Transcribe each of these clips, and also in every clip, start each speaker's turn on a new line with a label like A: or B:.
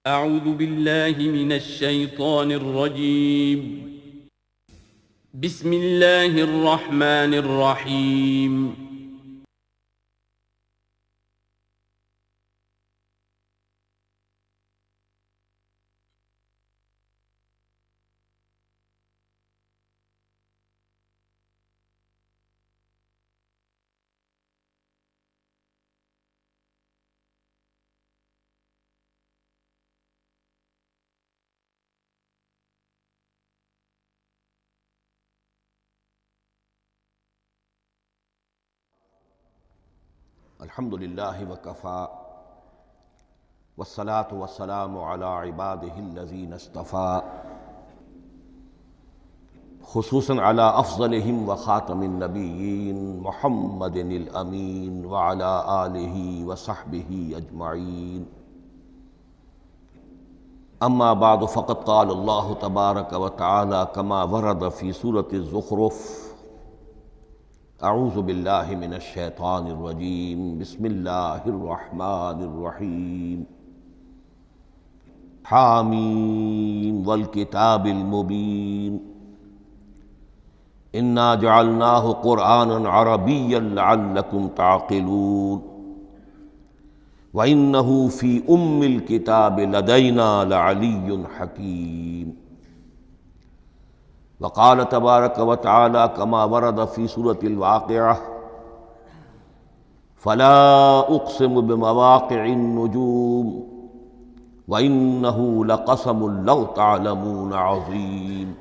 A: اعوذ باللہ من الشیطان الرجیم بسم اللہ الرحمن الرحیم
B: الحمد للہ وکفیٰ والصلاة والسلام علی عبادہ الذین اصطفیٰ خصوصاً علی افضلہم وخاتم النبیین محمد الامین وعلی آلہ وصحبہ اجمعین اما بعد فقد قال اللہ تبارک وتعالی کما ورد فی سورة الزخرف اعوذ باللہ من الشیطان الرجیم بسم اللہ الرحمن الرحیم حامیم والکتاب المبین انا جعلناہ قرآنا عربیا لعلکم تعقلون وانہ فی الکتاب لدینا لعلی حکیم وقال تبارک وتعالی کما ورد فی سورة الواقعہ فلا اقسم بمواقع النجوم وانہ لقسم لو تعلمون عظیم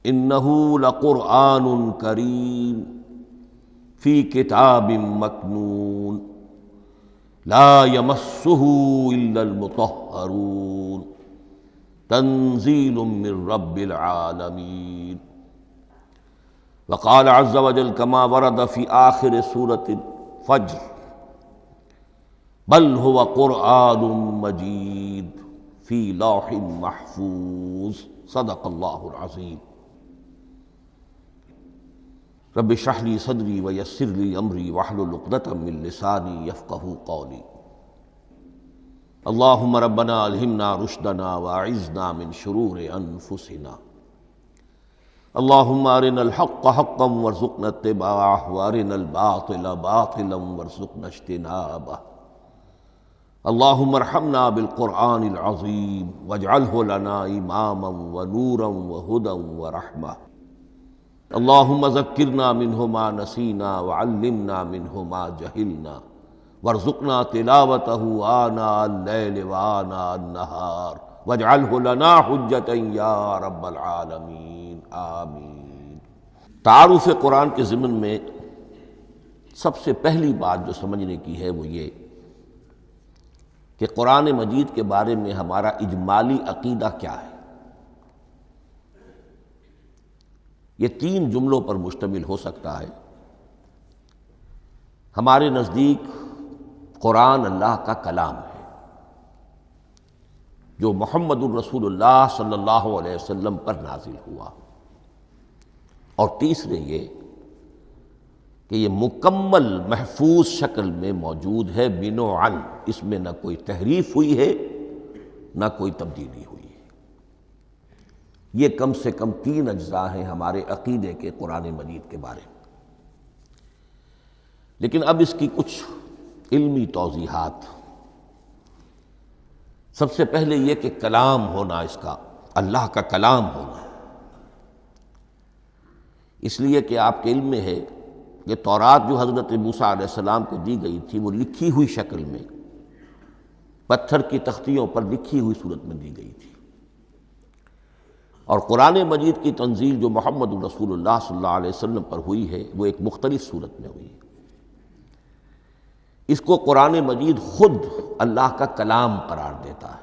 B: انہ لقرآن کریم فی کتاب مکنون لا یمسہ الا المطہرون تنزیل من رب العالمین وقال عز وجل کما ورد فی آخر سورة الفجر بل هو قرآن مجید فی لوح محفوظ صدق اللہ العظیم رب اشرح لی صدری ویسر لی امری واحلل عقدۃ من لسانی یفقہوا قولی اللہم ربنا الہمنا رشدنا واعذنا من شرور انفسنا اللہم ارنا الحق حقا وارزقنا اتباعہ وارنا الباطل باطلا وارزقنا اجتنابہ اللہم ارحمنا بالقرآن العظیم واجعلہ لنا اماما ونورا وہدى ورحمہ اللہم ذکرنا منہ ما نسینا وعلمنا منہ ما جہلنا وارزقنا تلاوتہ آناء اللیل وآناء النہار واجعلہ لنا حجتا یا رب العالمین آمین۔ تعارف قرآن کے ضمن میں سب سے پہلی بات جو سمجھنے کی ہے وہ یہ کہ قرآن مجید کے بارے میں ہمارا اجمالی عقیدہ کیا ہے۔ یہ 3 جملوں پر مشتمل ہو سکتا ہے۔ ہمارے نزدیک قرآن اللہ کا کلام ہے جو محمد الرسول اللہ صلی اللہ علیہ وسلم پر نازل ہوا، اور تیسرے یہ کہ یہ مکمل محفوظ شکل میں موجود ہے بنوعاً، اس میں نہ کوئی تحریف ہوئی ہے نہ کوئی تبدیلی ہوئی ہے۔ یہ کم سے کم 3 اجزاء ہیں ہمارے عقیدے کے قرآن مجید کے بارے میں۔ لیکن اب اس کی کچھ علمی توضیحات۔ سب سے پہلے یہ کہ کلام ہونا، اس کا اللہ کا کلام ہونا، اس لیے کہ آپ کے علم میں ہے کہ تورات جو حضرت موسیٰ علیہ السلام کو دی گئی تھی وہ لکھی ہوئی شکل میں پتھر کی تختیوں پر لکھی ہوئی صورت میں دی گئی تھی، اور قرآن مجید کی تنزیل جو محمد رسول اللہ صلی اللہ علیہ وسلم پر ہوئی ہے وہ ایک مختلف صورت میں ہوئی ہے۔ اس کو قرآن مجید خود اللہ کا کلام قرار دیتا ہے۔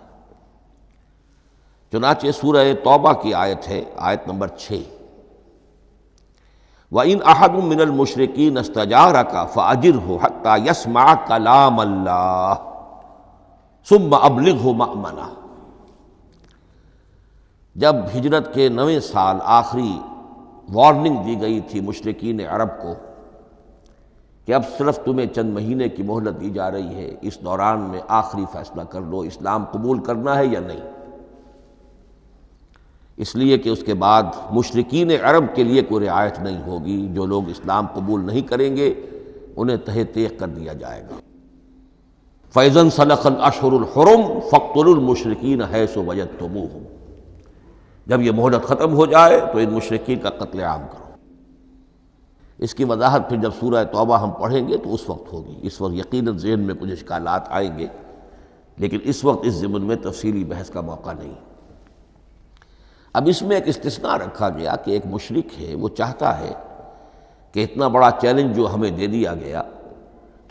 B: چنانچہ سورہ توبہ کی آیت ہے، آیت نمبر 6، وَإِنْ أَحَدٌ مِّنَ الْمُشْرِكِينَ اسْتَجَارَكَ فَأَجِرْهُ حَتَّى يَسْمَعَ كَلَامَ اللَّهِ ثُمَّ أَبْلِغْهُ مَأْمَنَهُ۔ جب ہجرت کے 9ویں سال آخری وارننگ دی گئی تھی مشرکین عرب کو کہ اب صرف تمہیں چند مہینے کی مہلت دی جا رہی ہے، اس دوران میں آخری فیصلہ کر لو اسلام قبول کرنا ہے یا نہیں، اس لیے کہ اس کے بعد مشرکین عرب کے لیے کوئی رعایت نہیں ہوگی، جو لوگ اسلام قبول نہیں کریں گے انہیں تہہ تیغ کر دیا جائے گا۔ فَإِذَا انْسَلَخَ الْأَشْهُرُ الْحُرُمُ فَاقْتُلُوا الْمُشْرِكِينَ حَيْثُ وَجَدتُّمُوهُمْ، جب یہ مہلت ختم ہو جائے تو ان مشرکین کا قتل عام کرو۔ اس کی وضاحت پھر جب سورہ توبہ ہم پڑھیں گے تو اس وقت ہوگی، اس وقت یقیناً ذہن میں کچھ اشکالات آئیں گے، لیکن اس وقت اس ضمن میں تفصیلی بحث کا موقع نہیں۔ اب اس میں ایک استثناء رکھا گیا کہ ایک مشرک ہے، وہ چاہتا ہے کہ اتنا بڑا چیلنج جو ہمیں دے دیا گیا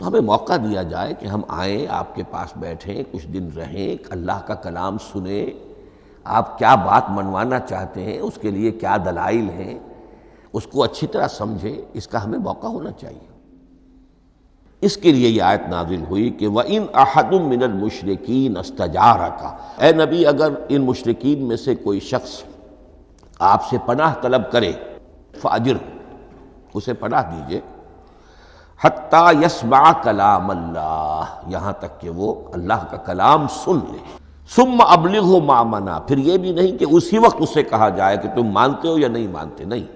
B: تو ہمیں موقع دیا جائے کہ ہم آئیں، آپ کے پاس بیٹھیں، کچھ دن رہیں، اللہ کا کلام سنیں، آپ کیا بات منوانا چاہتے ہیں، اس کے لیے کیا دلائل ہیں، اس کو اچھی طرح سمجھیں، اس کا ہمیں موقع ہونا چاہیے۔ اس کے لیے یہ آیت نازل ہوئی کہ وَإِنْ أَحَدٌ مِّنَ الْمُشْرِكِينَ اسْتَجَارَكَ، اے نبی اگر ان مشرکین میں سے کوئی شخص آپ سے پناہ طلب کرے فَأَجِرْهُ، اسے پناہ دیجئے، حَتَّى يَسْمَعَ كَلَامَ اللَّهِ، یہاں تک کہ وہ اللہ کا کلام سن لے، ثُمَّ أَبْلِغْهُ مَأْمَنَا، پھر یہ بھی نہیں کہ اسی وقت اسے کہا جائے کہ تم مانتے ہو یا نہیں مانتے، نہیں،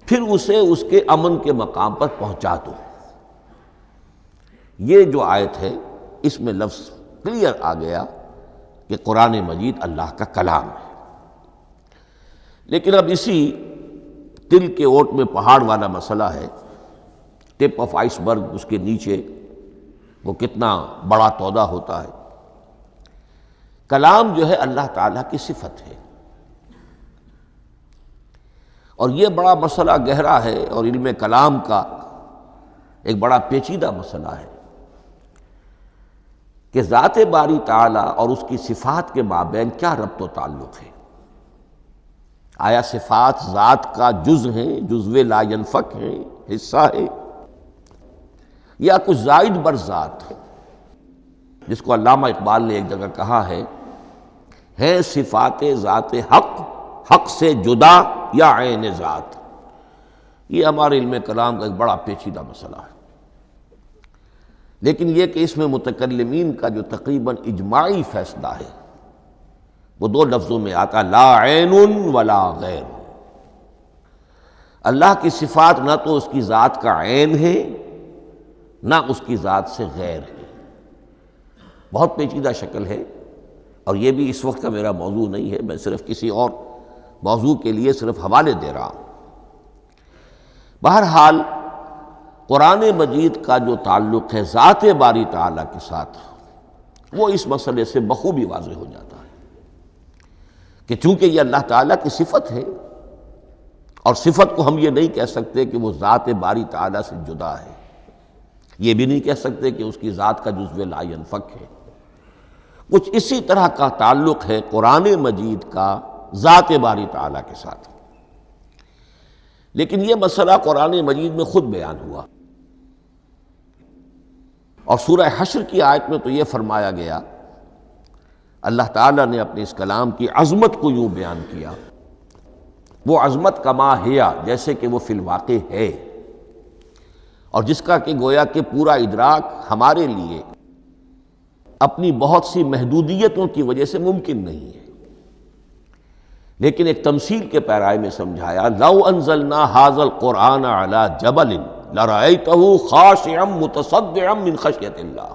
B: پھر اسے اس کے امن کے مقام پر پہنچا دو۔ یہ جو آیت ہے اس میں لفظ کلیئر آ گیا کہ قرآن مجید اللہ کا کلام ہے، لیکن اب اسی تل کے اوٹ میں پہاڑ والا مسئلہ ہے، ٹپ آف آئس برگ، اس کے نیچے وہ کتنا بڑا تودہ ہوتا ہے۔ کلام جو ہے اللہ تعالیٰ کی صفت ہے، اور یہ بڑا مسئلہ گہرا ہے، اور علم کلام کا ایک بڑا پیچیدہ مسئلہ ہے کہ ذات باری تعالیٰ اور اس کی صفات کے مابین کیا ربط و تعلق ہے۔ آیا صفات ذات کا جز ہیں، جزو لا ینفک ہیں، حصہ ہے، یا کچھ زائد بر ذات ہے، جس کو علامہ اقبال نے ایک جگہ کہا ہے صفات ذات حق، حق سے جدا یا عین ذات۔ یہ ہمارے علم کلام کا ایک بڑا پیچیدہ مسئلہ ہے، لیکن یہ کہ اس میں متکلمین کا جو تقریباً اجماعی فیصلہ ہے وہ دو لفظوں میں آتا، لا عین ولا غیر۔ اللہ کی صفات نہ تو اس کی ذات کا عین ہے نہ اس کی ذات سے غیر ہے، بہت پیچیدہ شکل ہے، اور یہ بھی اس وقت کا میرا موضوع نہیں ہے، میں صرف کسی اور موضوع کے لیے صرف حوالے دے رہا ہوں۔ بہرحال قرآن مجید کا جو تعلق ہے ذات باری تعالیٰ کے ساتھ، وہ اس مسئلے سے بخوبی واضح ہو جاتا ہے کہ چونکہ یہ اللہ تعالیٰ کی صفت ہے، اور صفت کو ہم یہ نہیں کہہ سکتے کہ وہ ذات باری تعالیٰ سے جدا ہے، یہ بھی نہیں کہہ سکتے کہ اس کی ذات کا جزو لا ینفک ہے، کچھ اسی طرح کا تعلق ہے قرآن مجید کا ذات باری تعالیٰ کے ساتھ۔ لیکن یہ مسئلہ قرآن مجید میں خود بیان ہوا، اور سورہ حشر کی آیت میں تو یہ فرمایا گیا، اللہ تعالیٰ نے اپنے اس کلام کی عظمت کو یوں بیان کیا، وہ عظمت کما ہیا، جیسے کہ وہ فی الواقع ہے، اور جس کا کہ گویا کہ پورا ادراک ہمارے لیے اپنی بہت سی محدودیتوں کی وجہ سے ممکن نہیں ہے، لیکن ایک تمثیل کے پیرائے میں سمجھایا، لو انزلنا ھذا القرآن علی جبل لرأیتہ خاشعا متصدعا من خشیۃ اللہ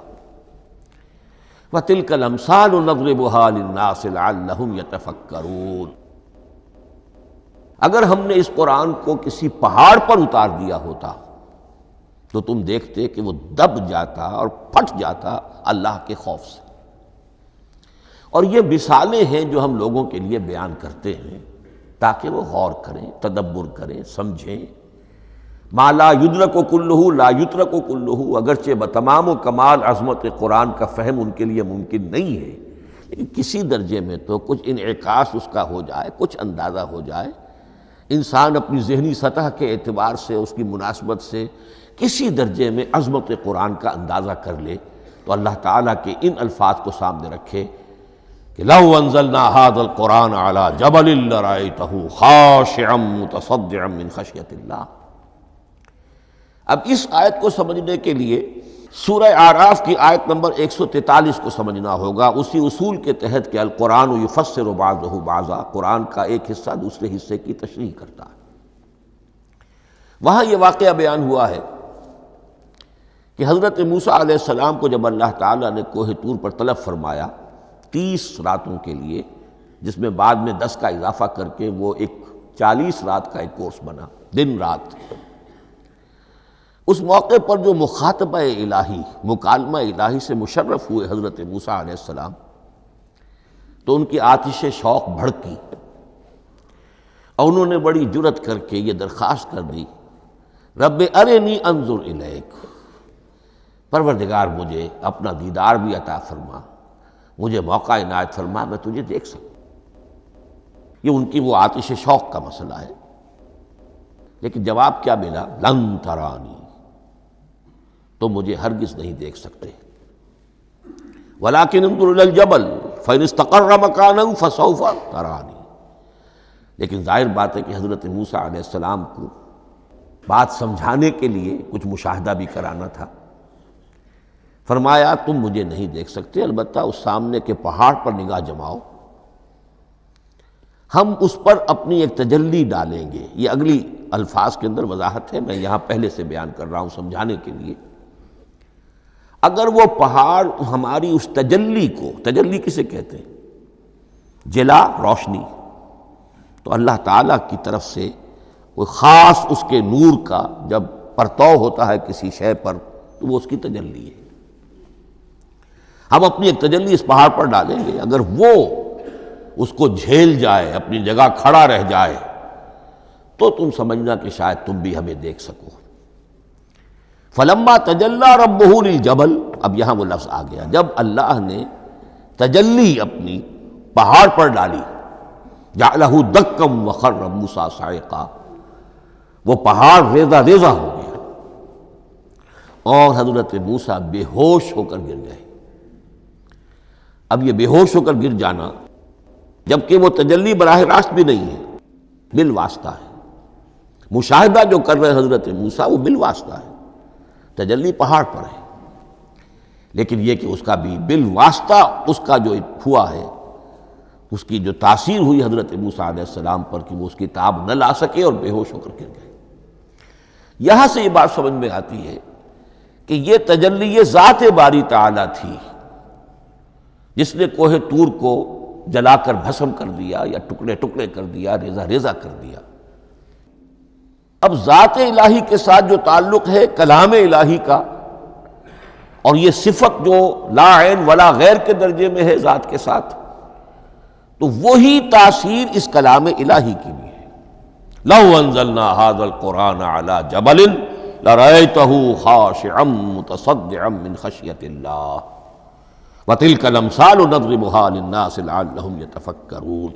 B: وتلک الامثال نضربها للناس لعلهم یتفکرون۔ اگر ہم نے اس قرآن کو کسی پہاڑ پر اتار دیا ہوتا تو تم دیکھتے کہ وہ دب جاتا اور پھٹ جاتا اللہ کے خوف سے۔ اور یہ مثالیں ہیں جو ہم لوگوں کے لیے بیان کرتے ہیں تاکہ وہ غور کریں، تدبر کریں، سمجھیں۔ ما لا یدرک کلہ لا یترک کلہ، اگرچہ بتمام و کمال عظمت قرآن کا فہم ان کے لیے ممکن نہیں ہے، لیکن کسی درجے میں تو کچھ انعکاس اس کا ہو جائے، کچھ اندازہ ہو جائے، انسان اپنی ذہنی سطح کے اعتبار سے، اس کی مناسبت سے کسی درجے میں عظمت قرآن کا اندازہ کر لے، تو اللہ تعالیٰ کے ان الفاظ کو سامنے رکھے کہ لو انزلنا ھذا القرآن علی جبل لرأیتہ خاشعا متصدعا من خشیۃ اللہ۔ اب اس آیت کو سمجھنے کے لیے سورہ اعراف کی آیت نمبر 143 کو سمجھنا ہوگا، اسی اصول کے تحت کہ القرآن یفسر بعضہ بعضا، قرآن کا ایک حصہ دوسرے حصے کی تشریح کرتا ہے۔ وہاں یہ واقعہ بیان ہوا ہے کہ حضرت موسیٰ علیہ السلام کو جب اللہ تعالیٰ نے کوہ طور پر طلب فرمایا 30 راتوں کے لیے، جس میں بعد میں 10 کا اضافہ کر کے وہ ایک 40 رات کا ایک کورس بنا، دن رات، اس موقع پر جو مخاطبہ الہی، مکالمہ الہی سے مشرف ہوئے حضرت موسیٰ علیہ السلام، تو ان کی آتش شوق بھڑکی اور انہوں نے بڑی جرأت کر کے یہ درخواست کر دی، رب ارنی انظر الیک، پروردگار مجھے اپنا دیدار بھی عطا فرما، مجھے موقع عنایت فرما، میں تجھے دیکھ سکوں۔ یہ ان کی وہ آتش شوق کا مسئلہ ہے، لیکن جواب کیا ملا؟ لن ترانی، تو مجھے ہرگز نہیں دیکھ سکتے، ولیکن انظر الی الجبل فإن استقر مکانہ فسوف ترانی۔ لیکن ظاہر بات ہے کہ حضرت موسیٰ علیہ السلام کو بات سمجھانے کے لیے کچھ مشاہدہ بھی کرانا تھا۔ فرمایا تم مجھے نہیں دیکھ سکتے، البتہ اس سامنے کے پہاڑ پر نگاہ جماؤ، ہم اس پر اپنی ایک تجلی ڈالیں گے۔ یہ اگلی الفاظ کے اندر وضاحت ہے، میں یہاں پہلے سے بیان کر رہا ہوں سمجھانے کے لیے۔ اگر وہ پہاڑ ہماری اس تجلی کو، تجلی کسے کہتے ہیں؟ جلا، روشنی، تو اللہ تعالیٰ کی طرف سے کوئی خاص اس کے نور کا جب پرتو ہوتا ہے کسی شے پر تو وہ اس کی تجلی ہے۔ ہم اپنی ایک تجلی اس پہاڑ پر ڈالیں گے، اگر وہ اس کو جھیل جائے، اپنی جگہ کھڑا رہ جائے، تو تم سمجھنا کہ شاید تم بھی ہمیں دیکھ سکو۔ فلما تجلی ربہ للجبل، اب یہاں وہ لفظ آ گیا، جب اللہ نے تجلی اپنی پہاڑ پر ڈالی، جعلہ دکا وخر موسیٰ صعقا، وہ پہاڑ ریزہ ریزہ ہو گیا اور حضرت موسیٰ بے ہوش ہو کر گر گئے۔ اب یہ بے ہوش ہو کر گر جانا، جبکہ وہ تجلی براہ راست بھی نہیں ہے، بالواسطہ ہے۔ مشاہدہ جو کر رہے حضرت موسیٰ وہ بالواسطہ ہے، تجلی پہاڑ پر ہے، لیکن یہ کہ اس کا بھی بالواسطہ اس کا جو ہوا ہے، اس کی جو تاثیر ہوئی حضرت موسیٰ علیہ السلام پر کہ وہ اس کی تاب نہ لا سکے اور بے ہوش ہو کر گر گئے۔ یہاں سے یہ بات سمجھ میں آتی ہے کہ یہ تجلی یہ ذات باری تعالیٰ تھی جس نے کوہ طور کو جلا کر بھسم کر دیا یا ٹکڑے ٹکڑے کر دیا، ریزہ ریزہ کر دیا۔ اب ذات الہی کے ساتھ جو تعلق ہے کلام الہی کا، اور یہ صفت جو لا عین ولا غیر کے درجے میں ہے ذات کے ساتھ، تو وہی تاثیر اس کلام الہی کی بھی ہے۔ لو انزلنا هذا القرآن على جبل لرأيته خاشعا متصدعا من خشية الله وتلك الامثال نضربها للناس لعلهم يتفكرون۔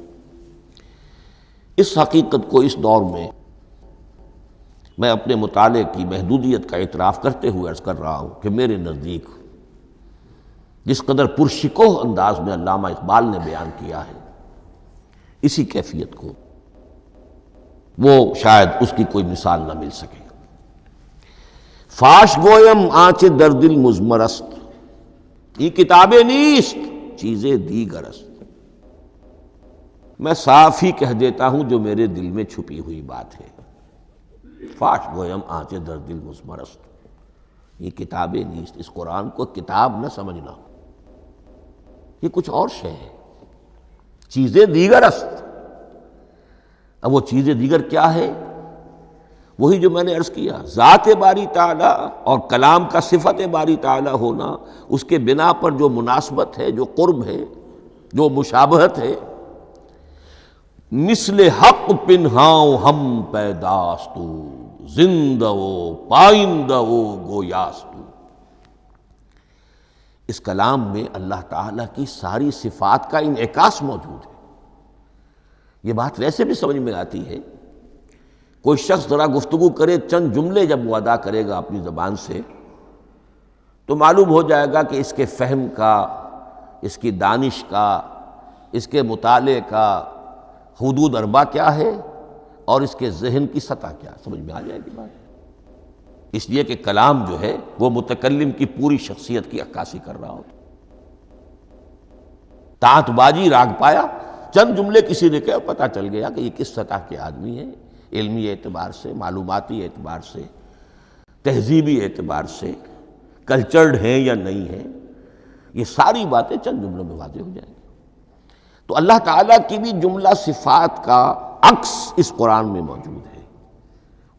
B: اس حقیقت کو اس دور میں اپنے مطالعے کی محدودیت کا اعتراف کرتے ہوئے عرض کر رہا ہوں کہ میرے نزدیک جس قدر پرشکوہ انداز میں علامہ اقبال نے بیان کیا ہے، اسی کیفیت کو وہ شاید اس کی کوئی مثال نہ مل سکے۔ فاش گویم آنچ در دل مزمرست، یہ کتابیں نیست چیزیں دیگر است، میں صاف ہی کہہ دیتا ہوں جو میرے دل میں چھپی ہوئی بات ہے۔ فاش گویم آنچ در دل مزمرست، یہ کتابیں نیست، اس قرآن کو کتاب نہ سمجھنا، یہ کچھ اور شے ہے، چیزیں دیگر است۔ اب وہ چیزیں دیگر کیا ہے؟ وہی جو میں نے عرض کیا، ذات باری تعالیٰ اور کلام کا صفت باری تعالیٰ ہونا، اس کے بنا پر جو مناسبت ہے، جو قرب ہے، جو مشابہت ہے۔ مثل حق پنہاؤ ہم پیداستو، زندہ و پائندہ و گویاستو۔ اس کلام میں اللہ تعالیٰ کی ساری صفات کا انعکاس موجود ہے۔ یہ بات ویسے بھی سمجھ میں آتی ہے، کوئی شخص ذرا گفتگو کرے، چند جملے جب وہ ادا کرے گا اپنی زبان سے، تو معلوم ہو جائے گا کہ اس کے فہم کا، اس کی دانش کا، اس کے مطالعے کا حدود اربع کیا ہے اور اس کے ذہن کی سطح کیا، سمجھ میں آ جائے گی بات۔ اس لیے کہ کلام جو ہے وہ متکلم کی پوری شخصیت کی عکاسی کر رہا ہوتا. تانت بازی راگ پایا، چند جملے کسی نے کہا، پتہ چل گیا کہ یہ کس سطح کے آدمی ہیں، علمی اعتبار سے، معلوماتی اعتبار سے، تہذیبی اعتبار سے، کلچرڈ ہیں یا نہیں ہیں. یہ ساری باتیں چند جملوں میں واضح ہو جائیں گی. تو اللہ تعالیٰ کی بھی جملہ صفات کا عکس اس قرآن میں موجود ہے.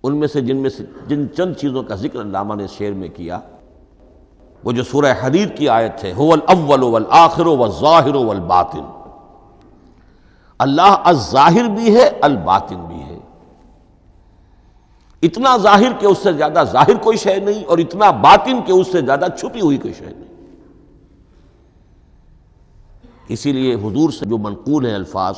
B: ان میں سے جن چند چیزوں کا ذکر علامہ نے شعر میں کیا، وہ جو سورہ حدید کی آیت ہے، هو الاول والآخر والظاہر والباطن. اللہ الظاہر بھی ہے، الباطن بھی ہے. اتنا ظاہر کہ اس سے زیادہ ظاہر کوئی شے نہیں، اور اتنا باطن کہ اس سے زیادہ چھپی ہوئی کوئی شے نہیں. اسی لیے حضور سے جو منقول ہیں الفاظ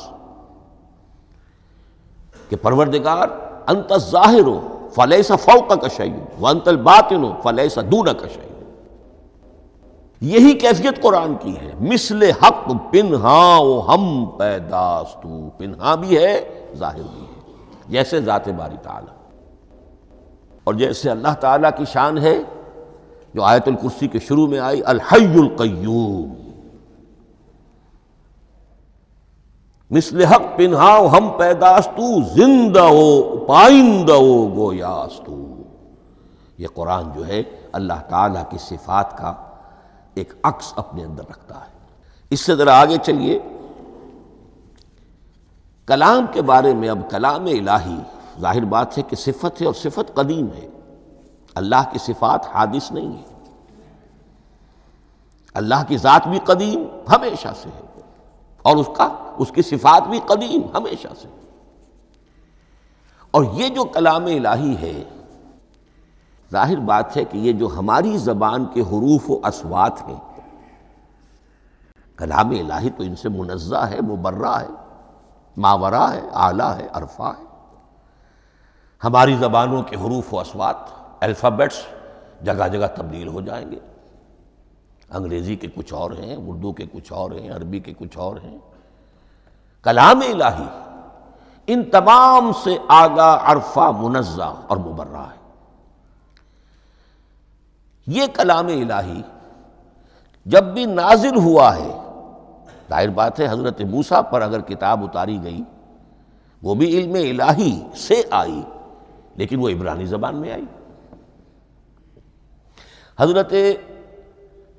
B: کہ پروردگار انت الظاہر فلیس فوقک شیء وانت الباطن فلیس دونک شیء. یہی کیفیت قرآن کی ہے. مثل حق پنہاں و ہم پیداستو، پنہاں بھی ہے ظاہر بھی ہے، جیسے ذات باری تعالی. اور جیسے اللہ تعالیٰ کی شان ہے جو آیت الکرسی کے شروع میں آئی، الحی القیوم. مثل حق پنہاں و ہم پیداستو، زندہ ہو پائندہ ہو گویاستو. یہ قرآن جو ہے اللہ تعالیٰ کی صفات کا ایک عکس اپنے اندر رکھتا ہے. اس سے ذرا آگے چلیے. کلام کے بارے میں اب کلام الہی ظاہر بات ہے کہ صفت ہے، اور صفت قدیم ہے. اللہ کی صفات حادث نہیں ہے. اللہ کی ذات بھی قدیم ہمیشہ سے ہے، اور اس کی صفات بھی قدیم ہمیشہ سے. اور یہ جو کلام الہی ہے، ظاہر بات ہے کہ یہ جو ہماری زبان کے حروف و اصوات ہیں، کلام الہی تو ان سے منزہ ہے، مبرہ ہے، ماورا ہے، اعلیٰ ہے، عرفہ ہے. ہماری زبانوں کے حروف و اصوات، الفابیٹس جگہ جگہ تبدیل ہو جائیں گے. انگریزی کے کچھ اور ہیں، اردو کے کچھ اور ہیں، عربی کے کچھ اور ہیں. کلام الہی ان تمام سے آگاہ، عرفہ، منزہ اور مبرہ ہے. یہ کلام الہی جب بھی نازل ہوا ہے، ظاہر بات ہے حضرت موسیٰ پر اگر کتاب اتاری گئی وہ بھی علم الہی سے آئی، لیکن وہ عبرانی زبان میں آئی. حضرت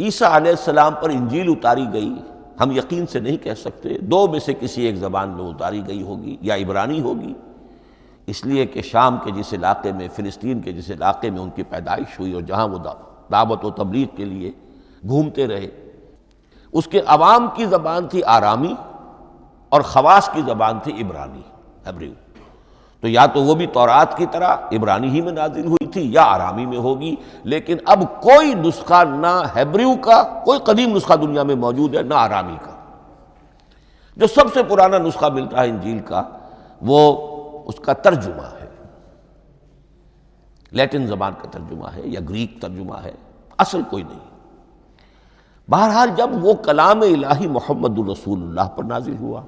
B: عیسیٰ علیہ السلام پر انجیل اتاری گئی، ہم یقین سے نہیں کہہ سکتے، دو میں سے کسی ایک زبان میں اتاری گئی ہوگی، یا عبرانی ہوگی، اس لیے کہ شام کے جس علاقے میں، فلسطین کے جس علاقے میں ان کی پیدائش ہوئی اور جہاں وہ دعوت و تبلیغ کے لیے گھومتے رہے، اس کے عوام کی زبان تھی آرامی، اور خواص کی زبان تھی عبرانی، ہیبریو. تو یا تو وہ بھی تورات کی طرح عبرانی ہی میں نازل ہوئی تھی، یا آرامی میں ہوگی. لیکن اب کوئی نسخہ نہ ہیبریو کا، کوئی قدیم نسخہ دنیا میں موجود ہے، نہ آرامی کا. جو سب سے پرانا نسخہ ملتا ہے انجیل کا، وہ اس کا ترجمہ ہے، لیٹن زبان کا ترجمہ ہے یا گریک ترجمہ ہے، اصل کوئی نہیں. بہرحال جب وہ کلام الہی محمد الرسول اللہ پر نازل ہوا،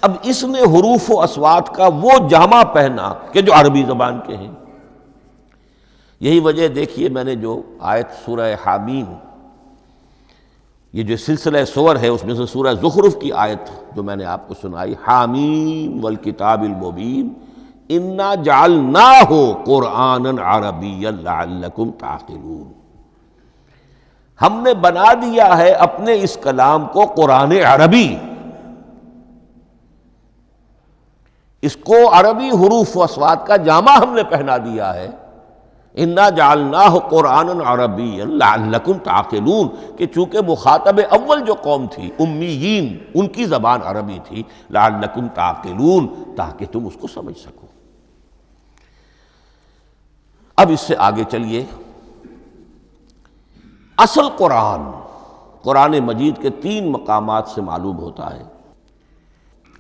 B: اب اس نے حروف و اصوات کا وہ جامہ پہنا کہ جو عربی زبان کے ہیں. یہی وجہ دیکھیے، میں نے جو آیت سورہ حامیم، یہ جو سلسلہ سور ہے اس میں سے سورہ زخرف کی آیت جو میں نے آپ کو سنائی، حامیم والکتاب المبین انا جعلناہ قرآنا عربیا لعلکم تعقلون. ہم نے بنا دیا ہے اپنے اس کلام کو قرآن عربی، اس کو عربی حروف و اصوات کا جامہ ہم نے پہنا دیا ہے. انا جعلناہ قرآنا عربیا لعلکم تعقلون، کہ چونکہ مخاطب اول جو قوم تھی امیین، ان کی زبان عربی تھی، لعلکم تعقلون، تاکہ تم اس کو سمجھ سکو. اب اس سے آگے چلیے. اصل قرآن مجید کے 3 مقامات سے معلوم ہوتا ہے.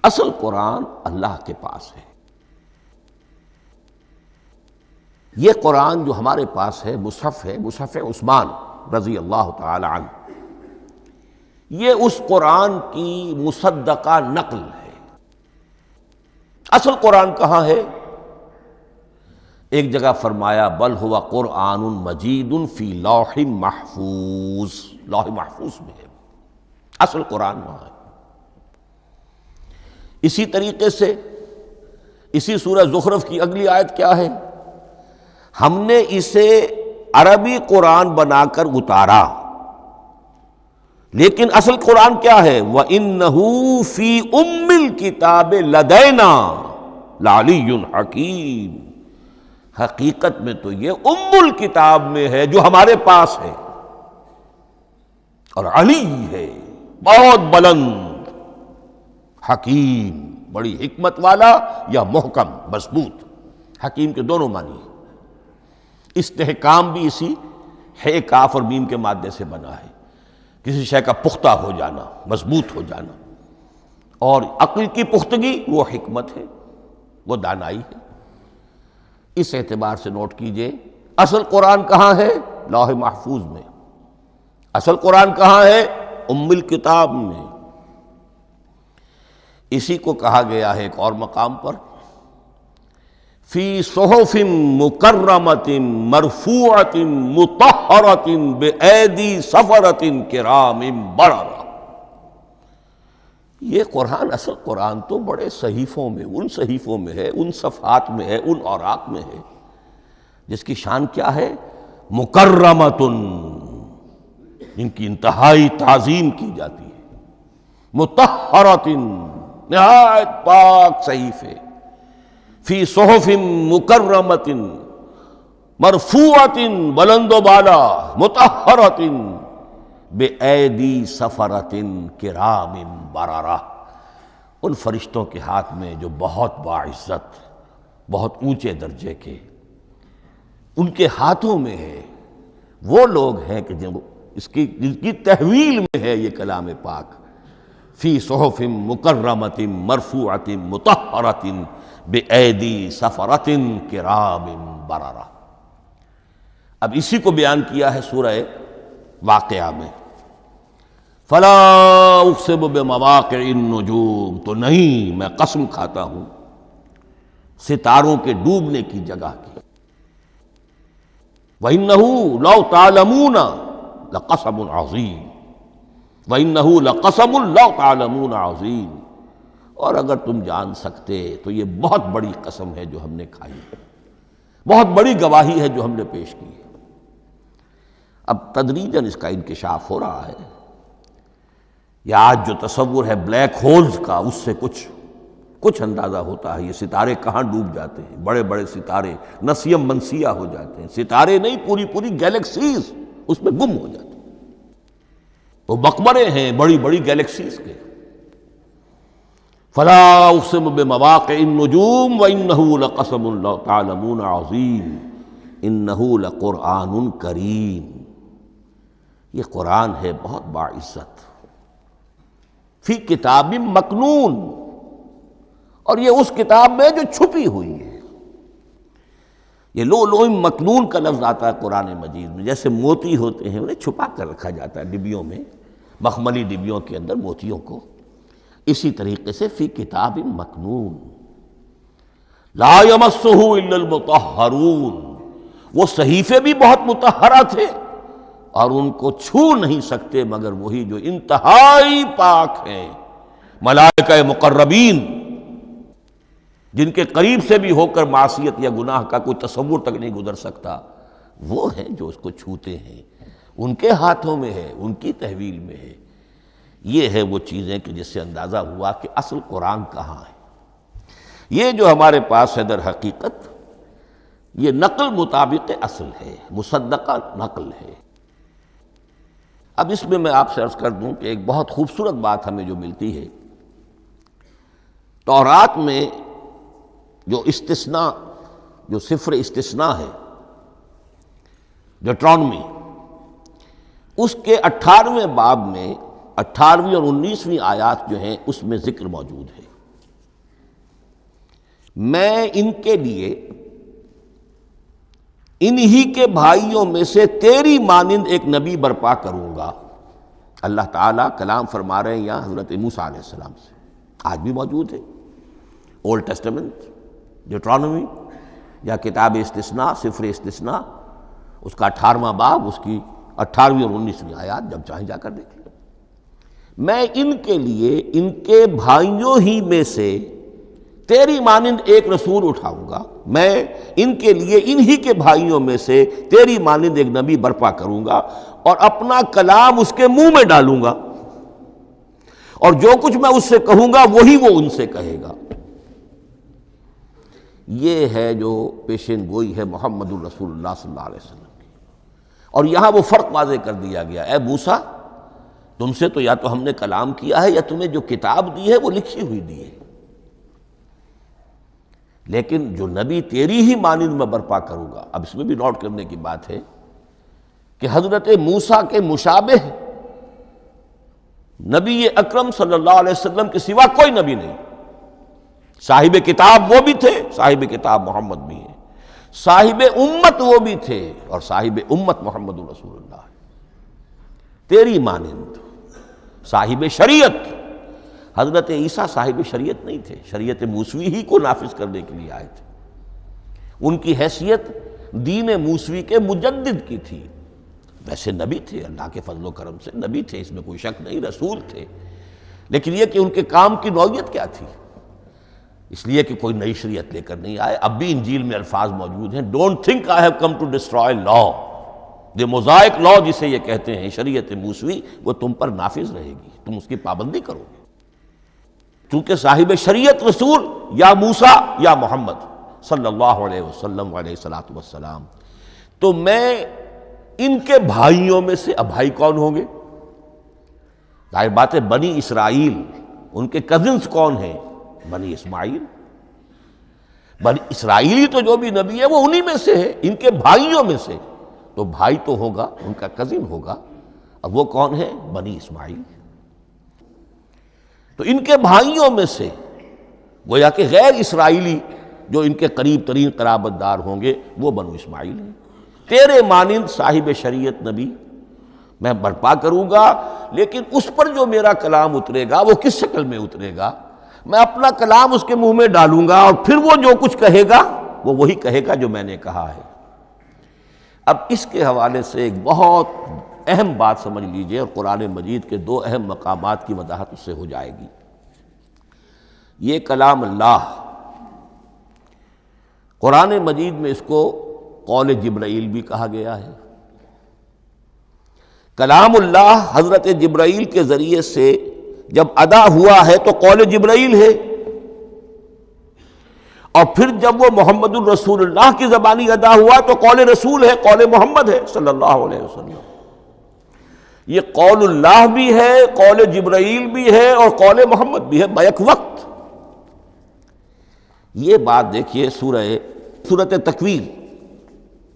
B: اصل قرآن اللہ کے پاس ہے. یہ قرآن جو ہمارے پاس ہے، مصحف عثمان رضی اللہ تعالی عنہ، یہ اس قرآن کی مصدقہ نقل ہے. اصل قرآن کہاں ہے؟ ایک جگہ فرمایا بل ہوا قرآن مجید فی لوح محفوظ، لوح محفوظ میں ہے، اصل قرآن وہاں ہے۔ اسی طریقے سے اسی سورہ زخرف کی اگلی آیت کیا ہے؟ ہم نے اسے عربی قرآن بنا کر اتارا، لیکن اصل قرآن کیا ہے؟ وَإِنَّهُ فِي أُمِّ الْكِتَابِ لَدَيْنَا لَعَلِيٌّ حَكِيمٌ، حقیقت میں تو یہ ام الکتاب میں ہے جو ہمارے پاس ہے، اور علی ہے بہت بلند، حکیم بڑی حکمت والا، یا محکم مضبوط۔ حکیم کے دونوں معنی ہیں۔ استحکام بھی اسی ہے کاف اور میم کے مادے سے بنا ہے، کسی شے کا پختہ ہو جانا، مضبوط ہو جانا، اور عقل کی پختگی وہ حکمت ہے، وہ دانائی ہے۔ اس اعتبار سے نوٹ کیجئے اصل قرآن کہاں ہے؟ لوح محفوظ میں۔ اصل قرآن کہاں ہے؟ ام الکتاب میں۔ اسی کو کہا گیا ہے ایک اور مقام پر فی صحف مکرمۃ مرفوعۃ مطہرۃ بأیدی سفرۃ کرام بررہ۔ یہ قرآن، اصل قرآن تو بڑے صحیفوں میں، ان صحیفوں میں ہے، ان صفحات میں ہے، ان اوراق میں ہے، جس کی شان کیا ہے؟ مکرمۃ، جن کی انتہائی تعظیم کی جاتی ہے، مطہرۃ، نہایت پاک صحیفے، فی صحف مکرمۃ مرفوعۃ، بلند و بالا، مطہرۃ بِأَیْدِی سفرۃ کرام بررہ، ان فرشتوں کے ہاتھ میں جو بہت باعزت، بہت اونچے درجے کے، ان کے ہاتھوں میں ہے۔ وہ لوگ ہیں کہ جن کی تحویل میں ہے یہ کلام پاک، فی صحف مکرمۃ مرفوعۃ مطہرۃ بِأَیْدِی سفرۃ کرام بررہ۔ اب اسی کو بیان کیا ہے سورہ واقعہ میں، فلا اقسم بمواقع النجوم، تو نہیں، میں قسم کھاتا ہوں ستاروں کے ڈوبنے کی جگہ کی۔ وَإِنَّهُ لَوْ تَعْلَمُونَ لَقَسَمٌ عَظِيمٌ، وَإِنَّهُ لَقَسَمٌ لَوْ تَعْلَمُونَ عَظِيمٌ، اور اگر تم جان سکتے تو یہ بہت بڑی قسم ہے جو ہم نے کھائی ہے، بہت بڑی گواہی ہے جو ہم نے پیش کی ہے۔ اب تدریجاً اس کا انکشاف ہو رہا ہے۔ یہ آج جو تصور ہے بلیک ہولز کا، اس سے کچھ اندازہ ہوتا ہے یہ ستارے کہاں ڈوب جاتے ہیں۔ بڑے بڑے ستارے نسیم منسیہ ہو جاتے ہیں، ستارے نہیں، پوری گیلیکسیز اس میں گم ہو جاتے ہیں۔ وہ مقبرے ہیں بڑی بڑی گیلیکسیز کے۔ فلا اقسم بمواقع النجوم وانہ لقسم لو تعلمون عظیم انہ لقرآن کریم، یہ قرآن ہے بہت باعزت، فی کتاب مکنون، اور یہ اس کتاب میں جو چھپی ہوئی ہے۔ یہ لؤلؤ مکنون کا لفظ آتا ہے قرآن مجید میں، جیسے موتی ہوتے ہیں انہیں چھپا کر رکھا جاتا ہے ڈبیوں میں، مخملی ڈبیوں کے اندر موتیوں کو، اسی طریقے سے فی کتاب مکنون لا یمسہ الا المطہرون، وہ صحیفے بھی بہت مطہرہ تھے اور ان کو چھو نہیں سکتے مگر وہی جو انتہائی پاک ہیں، ملائکہ مقربین، جن کے قریب سے بھی ہو کر معصیت یا گناہ کا کوئی تصور تک نہیں گزر سکتا، وہ ہیں جو اس کو چھوتے ہیں، ان کے ہاتھوں میں ہے، ان کی تحویل میں ہے۔ یہ ہے وہ چیزیں کہ جس سے اندازہ ہوا کہ اصل قرآن کہاں ہے۔ یہ جو ہمارے پاس ہے در حقیقت یہ نقل مطابق اصل ہے، مصدقہ نقل ہے۔ اب اس میں آپ سے عرض کر دوں کہ ایک بہت خوبصورت بات ہمیں جو ملتی ہے، تورات میں جو استثناء، جو صفر استثناء ہے، ڈیوٹرانومی، اس کے 18ویں باب میں 18ویں اور 19ویں آیات جو ہیں اس میں ذکر موجود ہے، میں ان کے لیے انہی کے بھائیوں میں سے تیری مانند ایک نبی برپا کروں گا۔ اللہ تعالیٰ کلام فرما رہے ہیں یہاں حضرت موسیٰ علیہ السلام سے، آج بھی موجود ہے، اولڈ ٹیسٹمنٹ، ڈیوٹرانومی، یا کتاب استثناء سفر استثناء اس کا 18واں باب اس کی 18ویں اور 19ویں آیات جب چاہیں جا کر دیکھ لیں۔ میں ان کے لیے ان کے بھائیوں ہی میں سے تیری مانند ایک رسول اٹھاؤں گا، میں ان کے لیے انہی کے بھائیوں میں سے تیری مانند ایک نبی برپا کروں گا اور اپنا کلام اس کے منہ میں ڈالوں گا، اور جو کچھ میں اس سے کہوں گا وہی وہ ان سے کہے گا۔ یہ ہے جو پیشین گوئی ہے محمد الرسول اللہ صلی اللہ علیہ وسلم کی۔ اور یہاں وہ فرق واضح کر دیا گیا، اے موسیٰ تم سے تو یا تو ہم نے کلام کیا ہے یا تمہیں جو کتاب دی ہے وہ لکھی ہوئی دی ہے، لیکن جو نبی تیری ہی مانند میں برپا کروں گا۔ اب اس میں بھی نوٹ کرنے کی بات ہے کہ حضرت موسیٰ کے مشابہ نبی اکرم صلی اللہ علیہ وسلم کے سوا کوئی نبی نہیں۔ صاحب کتاب وہ بھی تھے، صاحب کتاب محمد بھی ہیں، صاحب امت وہ بھی تھے، اور صاحب امت محمد رسول اللہ تیری مانند۔ صاحب شریعت، حضرت عیسیٰ صاحب شریعت نہیں تھے، شریعت موسوی ہی کو نافذ کرنے کے لیے آئے تھے۔ ان کی حیثیت دین موسوی کے مجدد کی تھی، ویسے نبی تھے، اللہ کے فضل و کرم سے نبی تھے، اس میں کوئی شک نہیں، رسول تھے، لیکن یہ کہ ان کے کام کی نوعیت کیا تھی، اس لیے کہ کوئی نئی شریعت لے کر نہیں آئے۔ اب بھی انجیل میں الفاظ موجود ہیں، don't think I have come to destroy law, the Mosaic law جسے یہ کہتے ہیں، شریعت موسوی، وہ تم پر نافذ رہے گی، تم اس کی پابندی کرو گے، چونکہ صاحب شریعت رسول یا موسیٰ یا محمد صلی اللہ علیہ وسلم علیہ الصلوۃ والسلام۔ تو میں ان کے بھائیوں میں سے، اب بھائی کون ہوں گے؟ ظاہر بات ہے بنی اسرائیل، ان کے کزنز کون ہیں؟ بنی اسماعیل۔ بنی اسرائیلی تو جو بھی نبی ہے وہ انہی میں سے ہے، ان کے بھائیوں میں سے، تو بھائی تو ہوگا، ان کا کزن ہوگا، اب وہ کون ہے؟ بنی اسماعیل۔ تو ان کے بھائیوں میں سے گویا کہ غیر اسرائیلی جو ان کے قریب ترین قرابت دار ہوں گے وہ بنو اسماعیل ہیں۔ تیرے مانند صاحب شریعت نبی میں برپا کروں گا، لیکن اس پر جو میرا کلام اترے گا وہ کس شکل میں اترے گا؟ میں اپنا کلام اس کے منہ میں ڈالوں گا، اور پھر وہ جو کچھ کہے گا وہ وہی کہے گا جو میں نے کہا ہے۔ اب اس کے حوالے سے ایک بہت اہم بات سمجھ لیجئے، اور قرآن مجید کے 2 اہم مقامات کی وضاحت اس سے ہو جائے گی۔ یہ کلام اللہ، قرآن مجید میں اس کو قول جبرائیل بھی کہا گیا ہے۔ کلام اللہ حضرت جبرائیل کے ذریعے سے جب ادا ہوا ہے تو قول جبرائیل ہے، اور پھر جب وہ محمد الرسول اللہ کی زبانی ادا ہوا تو قول رسول ہے، قول محمد ہے صلی اللہ علیہ وسلم۔ یہ قول اللہ بھی ہے، قول جبرائیل بھی ہے، اور قول محمد بھی ہے بیک وقت۔ یہ بات دیکھیے سورۃ تکویر،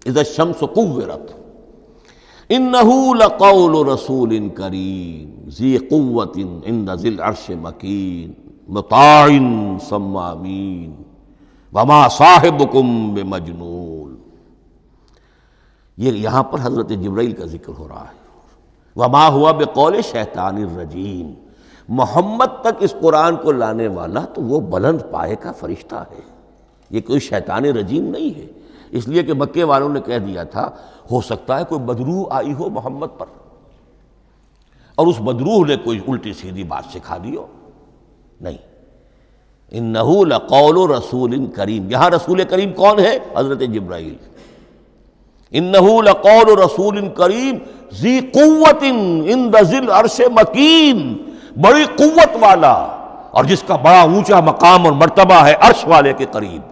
B: اذا الشمس کورت، انہ لقول رسول کریم ذی قوت عند ذی العرش مکین مطاع ثم امین وما صاحبکم بمجنون۔ یہ یہاں پر حضرت جبرائیل کا ذکر ہو رہا ہے۔ وما ہوا بقول شیطان الرجیم، محمد تک اس قرآن کو لانے والا تو وہ بلند پائے کا فرشتہ ہے، یہ کوئی شیطان رجیم نہیں ہے، اس لیے کہ مکے والوں نے کہہ دیا تھا ہو سکتا ہے کوئی بدروح آئی ہو محمد پر، اور اس بدروح نے کوئی الٹی سیدھی بات سکھا دی ہو، نہیں۔ انہ لقول رسول کریم، یہاں رسول کریم کون ہے؟ حضرت جبرائیل۔ انہ لقول رسول کریم ذی قوت عند ذی العرش مکین، بڑی قوت والا اور جس کا بڑا اونچا مقام اور مرتبہ ہے عرش والے کے قریب۔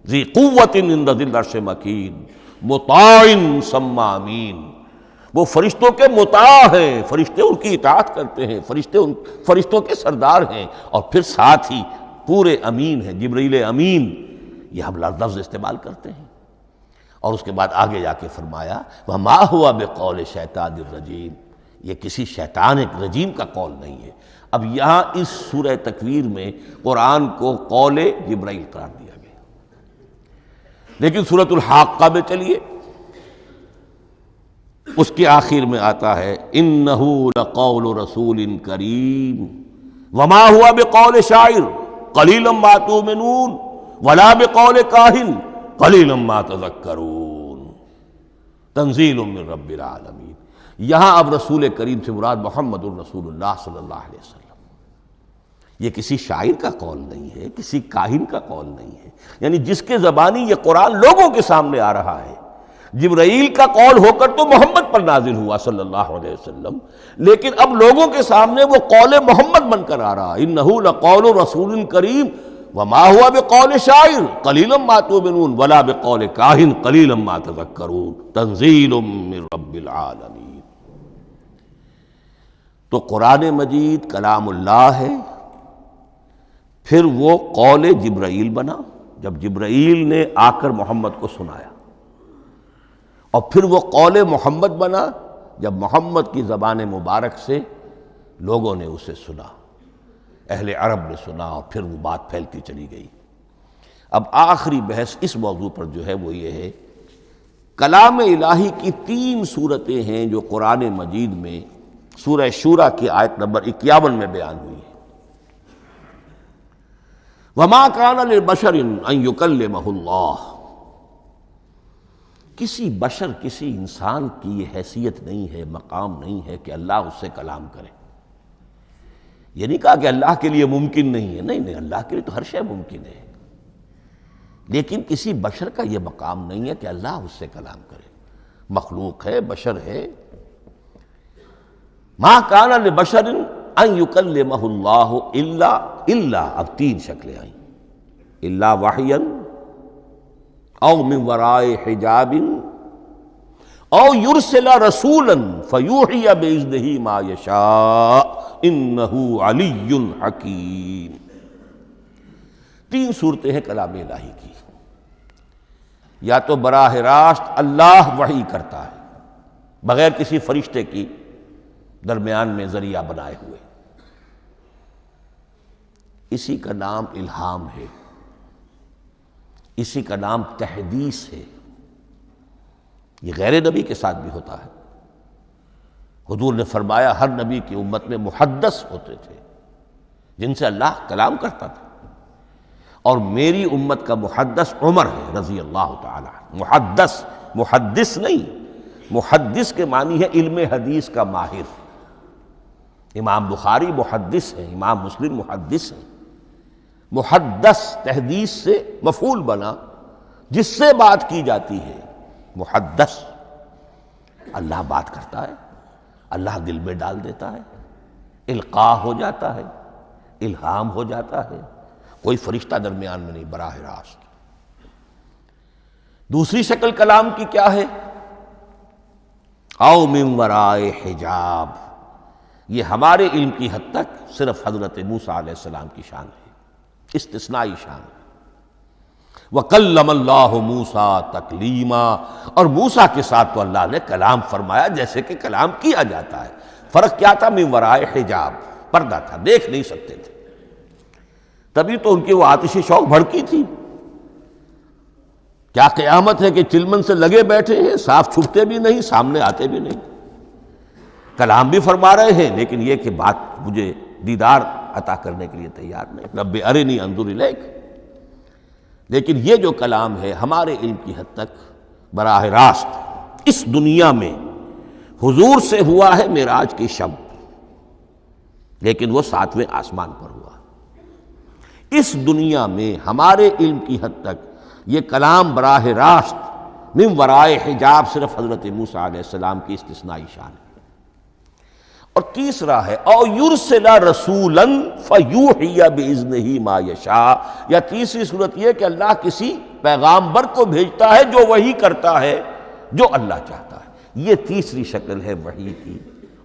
B: ذی قوت عند ذی العرش مکین مطاع ثم امین، وہ فرشتوں کے مطاع ہیں، فرشتے ان کی اطاعت کرتے ہیں، فرشتوں کے سردار ہیں، اور پھر ساتھ ہی پورے امین ہیں، جبرائیل امین، یہ ہم لفظ استعمال کرتے ہیں۔ اور اس کے بعد آگے جا کے فرمایا وما ہوا بقول شیطان الرجیم، یہ کسی شیطان رجیم کا قول نہیں ہے۔ اب یہاں اس سورہ تکویر میں قرآن کو قول جبرائیل قرار دیا گیا، لیکن سورۃ الحاقہ میں چلیے اس کے آخر میں آتا ہے انہ لقول رسول کریم وما ہوا بقول شاعر قلیلا ما تؤمنون ولا بقول کاہن قلیلا ما تذکرون تنزیل من رب العالمین۔ یہاں اب رسول کریم سے مراد محمد الرسول اللہ صلی اللہ علیہ وسلم۔ یہ کسی شاعر کا قول نہیں ہے، کسی کاہن کا قول نہیں ہے، یعنی جس کے زبانی یہ قرآن لوگوں کے سامنے آ رہا ہے۔ جبرائیل کا قول ہو کر تو محمد پر نازل ہوا صلی اللہ علیہ وسلم، لیکن اب لوگوں کے سامنے وہ قول محمد بن کر آ رہا۔ انہ لقول رسول کریم وما هو بقول شاعر قلیلا ما تؤمنون ولا بقول کاہن قلیلا ما تذکرون تنزیل من رب العالمین۔ تو قرآن مجید کلام اللہ ہے، پھر وہ قول جبرائیل بنا جب جبرائیل نے آ کر محمد کو سنایا، اور پھر وہ قول محمد بنا جب محمد کی زبان مبارک سے لوگوں نے اسے سنا، اہل عرب نے سنا، اور پھر وہ بات پھیلتی چلی گئی۔ اب آخری بحث اس موضوع پر جو ہے وہ یہ ہے، کلام الہی کی 3 صورتیں ہیں جو قرآن مجید میں سورہ شورى کی آیت نمبر 51 میں بیان ہوئی ہے۔ وَمَا كَانَ لِبَشَرٍ أَن يُكَلِّمَهُ اللَّهُ، کسی بشر، کسی انسان کی یہ حیثیت نہیں ہے، مقام نہیں ہے کہ اللہ اس سے کلام کرے۔ یہ نہیں کہا کہ اللہ کے لیے ممکن نہیں ہے، نہیں، اللہ کے لیے تو ہر شے ممکن ہے، لیکن کسی بشر کا یہ مقام نہیں ہے کہ اللہ اس سے کلام کرے۔ مخلوق ہے، بشر ہے۔ ما کان لبشر ان یکلمہ اللہ الا اب 3 شکلیں آئیں، الا وحیا او من وراء حجاب او یرسل رسولا فیوحی باذنہ ما یشاء انہ علی حکیم۔ 3 صورتیں ہیں کلام الہی کی۔ یا تو براہ راست اللہ وحی کرتا ہے بغیر کسی فرشتے کی درمیان میں ذریعہ بنائے ہوئے، اسی کا نام الہام ہے، اسی کا نام تحدیث ہے۔ یہ غیر نبی کے ساتھ بھی ہوتا ہے۔ حضور نے فرمایا ہر نبی کی امت میں محدث ہوتے تھے جن سے اللہ کلام کرتا تھا، اور میری امت کا محدث عمر ہے رضی اللہ تعالی عنہ۔ محدث، محدث نہیں، محدث کے معنی ہے علم حدیث کا ماہر۔ امام بخاری محدث ہیں، امام مسلم محدث ہیں۔ محدث تحدیث سے مفعول بنا، جس سے بات کی جاتی ہے۔ محدث، اللہ بات کرتا ہے، اللہ دل میں ڈال دیتا ہے، القاء ہو جاتا ہے، الہام ہو جاتا ہے، کوئی فرشتہ درمیان میں نہیں، براہ راست۔ دوسری شکل کلام کی کیا ہے؟ او من وراء حجاب، یہ ہمارے علم کی حد تک صرف حضرت موسیٰ علیہ السلام کی شان ہے، استثنائی شان ہے۔ وَكَلَّمَ اللَّهُ مُوسَىٰ تَكْلِيمًا، اور موسیٰ کے ساتھ تو اللہ نے کلام فرمایا جیسے کہ کلام کیا جاتا ہے۔ فرق کیا تھا؟ من وراء حجاب، پردہ تھا، دیکھ نہیں سکتے تھے، تبھی تو ان کی وہ آتشی شوق بھڑکی تھی۔ کیا قیامت ہے کہ چلمن سے لگے بیٹھے ہیں، صاف چھپتے بھی نہیں، سامنے آتے بھی نہیں، کلام بھی فرما رہے ہیں، لیکن یہ کہ بات مجھے دیدار عطا کرنے کے لیے تیار نہیں، رب ارنی انظر الیک۔ لیکن یہ جو کلام ہے ہمارے علم کی حد تک براہ راست اس دنیا میں حضور سے ہوا ہے معراج کی شب، لیکن وہ 7ویں آسمان پر ہوا۔ اس دنیا میں ہمارے علم کی حد تک یہ کلام براہ راست من وراء حجاب صرف حضرت موسیٰ علیہ السلام کی استثنائی شان ہے۔ اور تیسرا ہے او یرسل رسولا فیوحی باذنہ ما یشاء، یا تیسری صورت یہ کہ اللہ کسی پیغامبر کو بھیجتا ہے جو وحی کرتا ہے جو اللہ چاہتا ہے۔ یہ تیسری شکل ہے وحی کی۔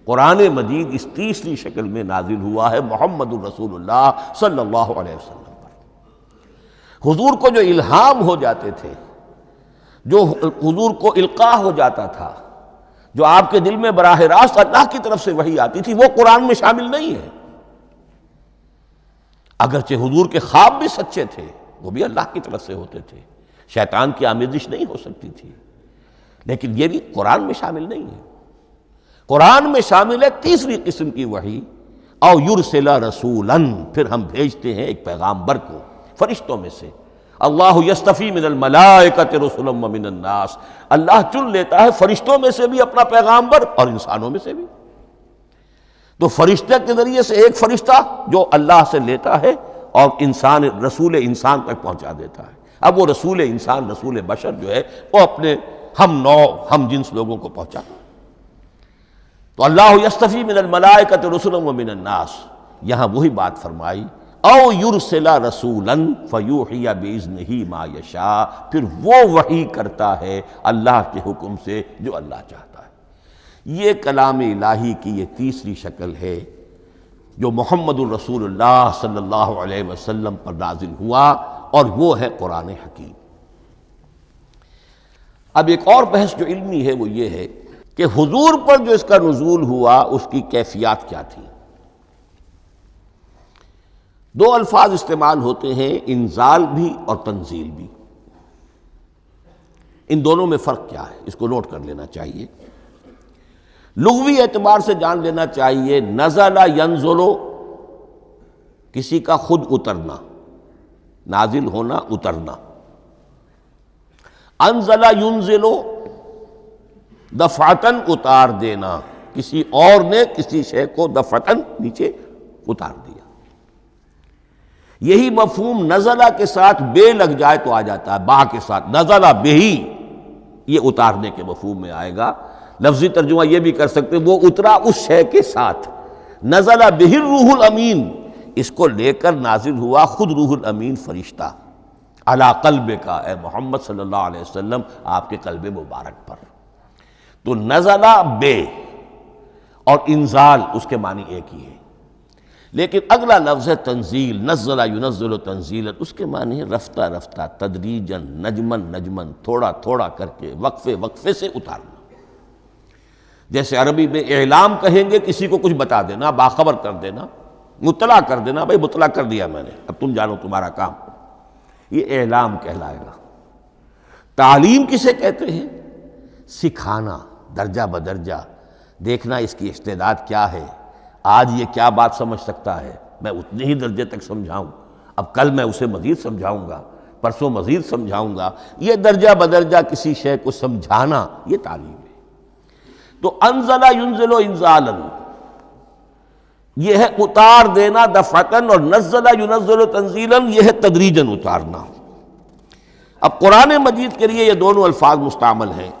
B: قرآن مجید اس تیسری شکل میں نازل ہوا ہے محمد الرسول اللہ صلی اللہ علیہ وسلم پر۔ حضور کو جو الہام ہو جاتے تھے، جو حضور کو القاء ہو جاتا تھا، جو آپ کے دل میں براہ راست اللہ کی طرف سے وحی آتی تھی، وہ قرآن میں شامل نہیں ہے۔ اگرچہ حضور کے خواب بھی سچے تھے، وہ بھی اللہ کی طرف سے ہوتے تھے، شیطان کی آمیزش نہیں ہو سکتی تھی، لیکن یہ بھی قرآن میں شامل نہیں ہے۔ قرآن میں شامل ہے تیسری قسم کی وحی، او یرسل رسولا، پھر ہم بھیجتے ہیں ایک پیغامبر کو فرشتوں میں سے۔ اللہ یستفی من الملائکۃ رسلا ومن الناس، اللہ چن لیتا ہے فرشتوں میں سے بھی اپنا پیغامبر اور انسانوں میں سے بھی۔ تو فرشتے کے ذریعے سے ایک فرشتہ جو اللہ سے لیتا ہے اور انسان رسول انسان تک پہنچا دیتا ہے۔ اب وہ رسول انسان، رسول بشر جو ہے وہ اپنے ہم نوع ہم جنس لوگوں کو پہنچاتا ہے۔ تو اللہ یستفی من الملائکۃ رسلا ومن الناس، یہاں وہی بات فرمائی، او یرسل رسولا فیوحی باذنہ ما یشاء، پھر وہ وحی کرتا ہے اللہ کے حکم سے جو اللہ چاہتا ہے۔ یہ کلام الہی کی یہ تیسری شکل ہے جو محمد الرسول اللہ صلی اللہ علیہ وسلم پر نازل ہوا، اور وہ ہے قرآن حکیم۔ اب ایک اور بحث جو علمی ہے وہ یہ ہے کہ حضور پر جو اس کا نزول ہوا اس کی کیفیات کیا تھی۔ دو الفاظ استعمال ہوتے ہیں، انزال بھی اور تنزیل بھی۔ ان دونوں میں فرق کیا ہے اس کو نوٹ کر لینا چاہیے۔ لغوی اعتبار سے جان لینا چاہیے، نزل ینزل کسی کا خود اترنا، نازل ہونا، اترنا۔ انزل ینزل دفعتاً اتار دینا، کسی اور نے کسی شے کو دفعتاً نیچے اتار دیا۔ یہی مفہوم نزلہ کے ساتھ بے لگ جائے تو آ جاتا ہے، با کے ساتھ نزلہ بہی، یہ اتارنے کے مفہوم میں آئے گا۔ لفظی ترجمہ یہ بھی کر سکتے وہ اترا اس شے کے ساتھ۔ نزلہ بہ الروح الامین، اس کو لے کر نازل ہوا خود روح الامین فرشتہ علی قلبک، اے محمد صلی اللہ علیہ وسلم آپ کے قلب مبارک پر۔ تو نزلہ بے اور انزال اس کے معنی ایک ہی ہے، لیکن اگلا لفظ ہے تنزیل، نزل ینزل تنزیلا، اس کے معنی ہے رفتہ رفتہ، تدریجاً، نجماً نجماً، تھوڑا تھوڑا کر کے، وقفے وقفے سے اتارنا۔ جیسے عربی میں اعلام کہیں گے کسی کو کچھ بتا دینا، باخبر کر دینا، مطلع کر دینا، بھائی مطلع کر دیا میں نے، اب تم جانو تمہارا کام، یہ اعلام کہلائے گا۔ تعلیم کسے کہتے ہیں؟ سکھانا، درجہ بدرجہ، دیکھنا اس کی استعداد کیا ہے، آج یہ کیا بات سمجھ سکتا ہے، میں اتنے ہی درجے تک سمجھاؤں، اب کل میں اسے مزید سمجھاؤں گا، پرسوں مزید سمجھاؤں گا۔ یہ درجہ بدرجہ کسی شے کو سمجھانا، یہ تعلیم ہے۔ تو انزل ینزل انزالا، یہ ہے اتار دینا دفعتاً، اور نزل ینزل تنزیلا، یہ ہے تدریجاً اتارنا۔ اب قرآن مجید کے لیے یہ دونوں الفاظ مستعمل ہیں،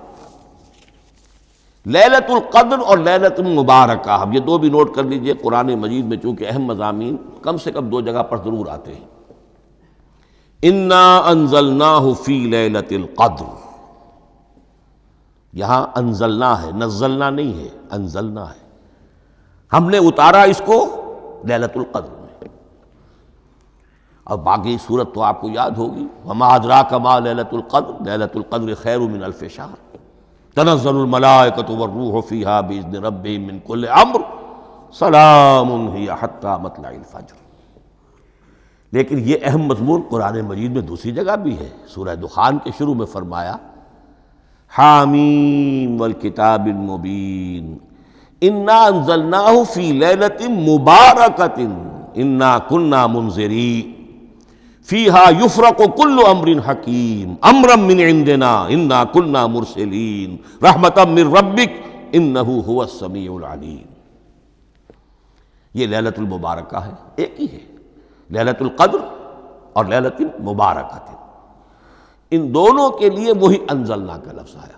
B: لیلۃ القدر اور لیلۃ المبارکہ۔ اب یہ دو بھی نوٹ کر لیجئے، قرآن مجید میں چونکہ اہم مضامین کم سے کم دو جگہ پر ضرور آتے ہیں۔ انا انزلناہ فی لیلۃ القدر، یہاں انزلنا ہے، نزلنا نہیں ہے، انزلنا ہے، ہم نے اتارا اس کو لیلۃ القدر میں۔ اور باقی صورت تو آپ کو یاد ہوگی، وما ادراک ما لیلۃ القدر، لیلۃ القدر خیر من الف شہر، تنزل الملائکۃ والروح فیہا باذن ربہم من کل امر، سلام ہی حتی مطلع الفجر۔ لیکن یہ اہم مضمون قرآن مجید میں دوسری جگہ بھی ہے، سورہ دخان کے شروع میں فرمایا حامیم والکتاب المبین انا انزلناہ فی لیلۃ مبارکۃ انا کنا منذرین فیہا یفرق کل امر حکیم امرا من عندنا انا کنا مرسلین رحمتا من ربک انہ هو السمیع العلیم۔ یہ لیلۃ المبارکہ ہے، ایک ہی ہے، لیلۃ القدر اور لیلۃ المبارکہ، ان دونوں کے لیے وہی انزلنا کا لفظ آیا۔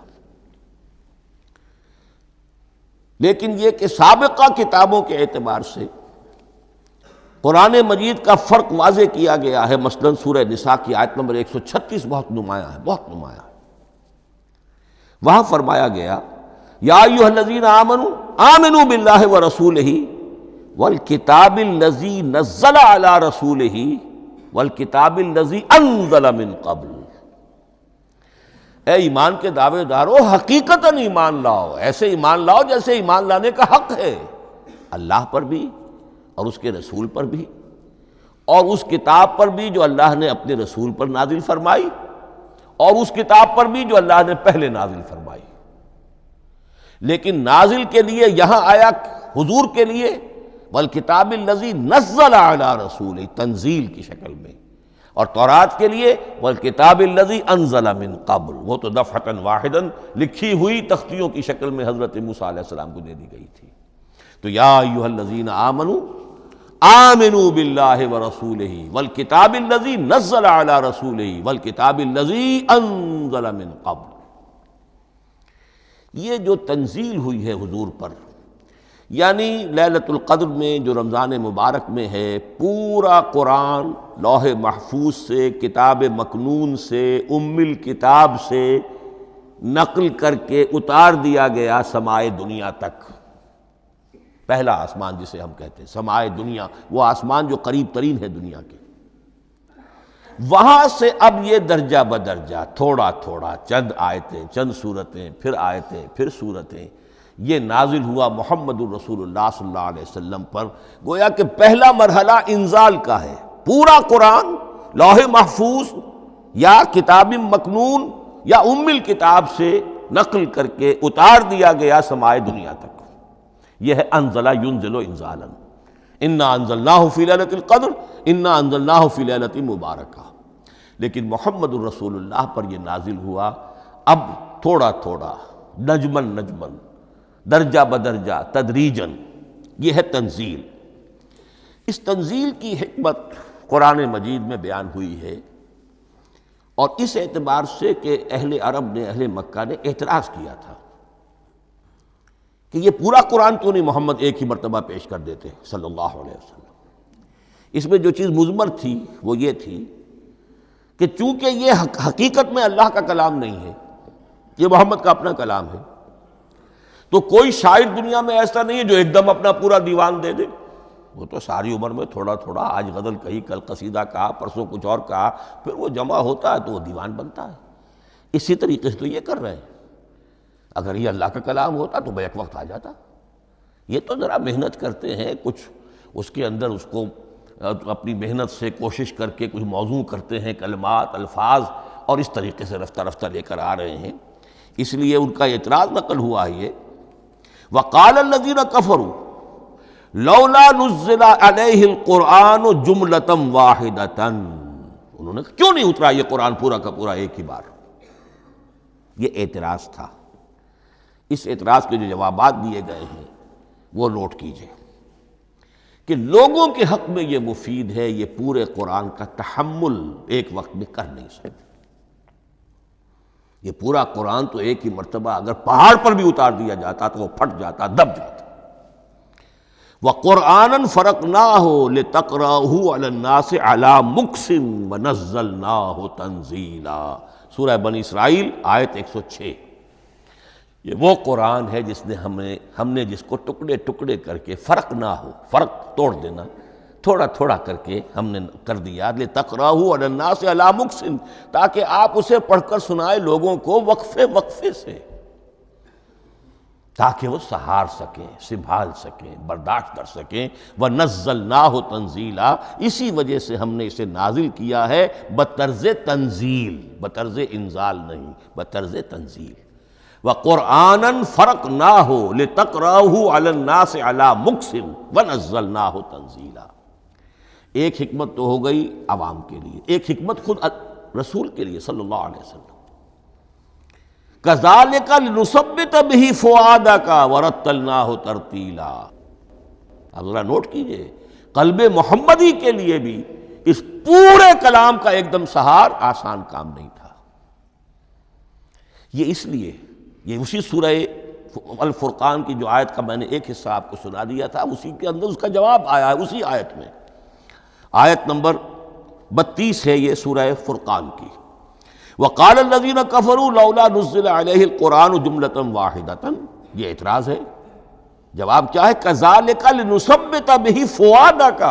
B: لیکن یہ کہ سابقہ کتابوں کے اعتبار سے قرآن مجید کا فرق واضح کیا گیا ہے۔ مثلا سورہ نساء کی آیت نمبر 136 بہت نمایاں ہے، بہت نمایاں ہے۔ وہاں فرمایا گیا یا ایھا الذین آمنوا آمنوا باللہ ورسولہ والکتاب الذی نزل علی رسولہ والکتاب الذی انزل من قبل۔ اے ایمان کے دعوے دارو، حقیقتاً ایمان لاؤ، ایسے ایمان لاؤ جیسے ایمان لانے کا حق ہے، اللہ پر بھی اور اس کے رسول پر بھی، اور اس کتاب پر بھی جو اللہ نے اپنے رسول پر نازل فرمائی، اور اس کتاب پر بھی جو اللہ نے پہلے نازل فرمائی۔ لیکن نازل کے لیے یہاں آیا حضور کے لیے والکتاب الذی نزل علی رسولہ، تنزیل کی شکل میں، اور تورات کے لیے والکتاب الذی انزل من قبل، وہ تو دفعۃ واحدا لکھی ہوئی تختیوں کی شکل میں حضرت موسیٰ علیہ السلام کو دے دی گئی تھی۔ تو یا ایھا الذین آمنوا آمنوا باللہ ورسولہ والکتاب الذی نزل علی رسولہ والکتاب الذی انزل من قبل۔ یہ جو تنزیل ہوئی ہے حضور پر، یعنی لیلۃ القدر میں جو رمضان مبارک میں ہے، پورا قرآن لوح محفوظ سے، کتاب مکنون سے، ام الکتاب سے نقل کر کے اتار دیا گیا سمائے دنیا تک۔ پہلا آسمان جسے ہم کہتے ہیں سمائے دنیا، وہ آسمان جو قریب ترین ہے دنیا کے، وہاں سے اب یہ درجہ بدرجہ تھوڑا تھوڑا چند آیتیں، چند سورتیں، پھر آیتیں، پھر سورتیں، یہ نازل ہوا محمد الرسول اللہ صلی اللہ علیہ وسلم پر۔ گویا کہ پہلا مرحلہ انزال کا ہے، پورا قرآن لوح محفوظ یا کتاب مکنون یا ام الکتاب سے نقل کر کے اتار دیا گیا سمائے دنیا تک۔ یہ ہے انزل ینزل انزالا، انا انزلناہ فی لیلۃ القدر انا انزلناہ فی لیلۃ مبارکہ۔ لیکن محمد الرسول اللہ پر یہ نازل ہوا اب تھوڑا تھوڑا، نجمن نجمن، درجہ بدرجہ، تدریجاً۔ یہ ہے تنزیل۔ اس تنزیل کی حکمت قرآن مجید میں بیان ہوئی ہے، اور اس اعتبار سے کہ اہل عرب نے، اہل مکہ نے اعتراض کیا تھا کہ یہ پورا قرآن کیوں نہیں محمد ایک ہی مرتبہ پیش کر دیتے صلی اللہ علیہ وسلم۔ اس میں جو چیز مضمر تھی وہ یہ تھی کہ چونکہ یہ حقیقت میں اللہ کا کلام نہیں ہے، یہ محمد کا اپنا کلام ہے، تو کوئی شاعر دنیا میں ایسا نہیں ہے جو ایک دم اپنا پورا دیوان دے دے۔ وہ تو ساری عمر میں تھوڑا تھوڑا، آج غزل کہی، کل قصیدہ کہا، پرسوں کچھ اور کہا، پھر وہ جمع ہوتا ہے تو وہ دیوان بنتا ہے۔ اسی طریقے سے تو یہ کر رہے ہیں۔ اگر یہ اللہ کا کلام ہوتا تو بیک وقت آ جاتا۔ یہ تو ذرا محنت کرتے ہیں، کچھ اس کے اندر اس کو اپنی محنت سے کوشش کر کے کچھ موضوع کرتے ہیں، کلمات، الفاظ، اور اس طریقے سے رفتہ رفتہ لے کر آ رہے ہیں۔ اس لیے ان کا اعتراض نقل ہوا ہے یہ، وَقَالَ الَّذِينَ كَفَرُوا لَوْلَا نُزِّلَ عَلَيْهِ الْقُرْآنُ جُمْلَةً وَاحِدَةً، انہوں نے کیوں نہیں اترا یہ قرآن پورا کا پورا ایک ہی بار؟ یہ اعتراض تھا۔ اس اعتراض کے جو جوابات دیے گئے ہیں وہ نوٹ کیجئے کہ لوگوں کے حق میں یہ مفید ہے، یہ پورے قرآن کا تحمل ایک وقت میں کر نہیں سکتے۔ یہ پورا قرآن تو ایک ہی مرتبہ اگر پہاڑ پر بھی اتار دیا جاتا تو وہ پھٹ جاتا، دب جاتا۔ وَقُرْآنًا فَرَقْنَاهُ لِتَقْرَأَهُ عَلَى النَّاسِ عَلَى مُكْثٍ وَنَزَّلْنَاهُ تَنزِيلًا، سورہ بنی اسرائیل آیت 106۔ یہ وہ قرآن ہے جس نے ہم نے جس کو ٹکڑے ٹکڑے کر کے، فرق نہ ہو، فرق توڑ دینا، تھوڑا تھوڑا کر کے ہم نے کر دیا، لِتَقْرَأَهُ عَلَى النَّاسِ عَلَى مُكْثٍ، تاکہ آپ اسے پڑھ کر سنائے لوگوں کو وقفے وقفے سے، تاکہ وہ سہار سکیں، سنبھال سکیں، برداشت کر سکیں۔ وَنَزَّلْنَاهُ تَنزِيلًا، اسی وجہ سے ہم نے اسے نازل کیا ہے بطرز تنزیل، بطرز انزال نہیں، بطرز تنزیل۔ وَقُرْآنًا فَرَقْنَاهُ لِتَقْرَأَهُ عَلَى النَّاسِ عَلَى مُكْثٍ وَنَزَّلْنَاهُ تَنزِيلًا۔ ایک حکمت تو ہو گئی عوام کے لیے، ایک حکمت خود رسول کے لیے صلی اللہ علیہ وسلم۔ كَذَلِكَ لِنُثَبِّتَ بِهِ فُؤَادَكَ وَرَتَّلْنَاهُ تَرْتِيلًا۔ اب ذرا نوٹ کیجئے، قلب محمدی کے لیے بھی اس پورے کلام کا ایک دم سہار آسان کام نہیں تھا۔ یہ اس لیے، یہ اسی سورہ الفرقان کی جو آیت کا میں نے ایک حصہ آپ کو سنا دیا تھا، اسی کے اندر اس کا جواب آیا ہے، اسی آیت میں، آیت نمبر 32 ہے یہ سورہ فرقان کی۔ وَقَالَ الَّذِينَ كَفَرُوا لَوْلَا نُزِّلَ عَلَيْهِ الْقُرْآنُ جُمْلَةً وَاحِدَةً، یہ اعتراض ہے۔ جواب کیا ہے؟ كَذَلِكَ لِنُثَبِّتَ بِهِ فُؤَادَكَ،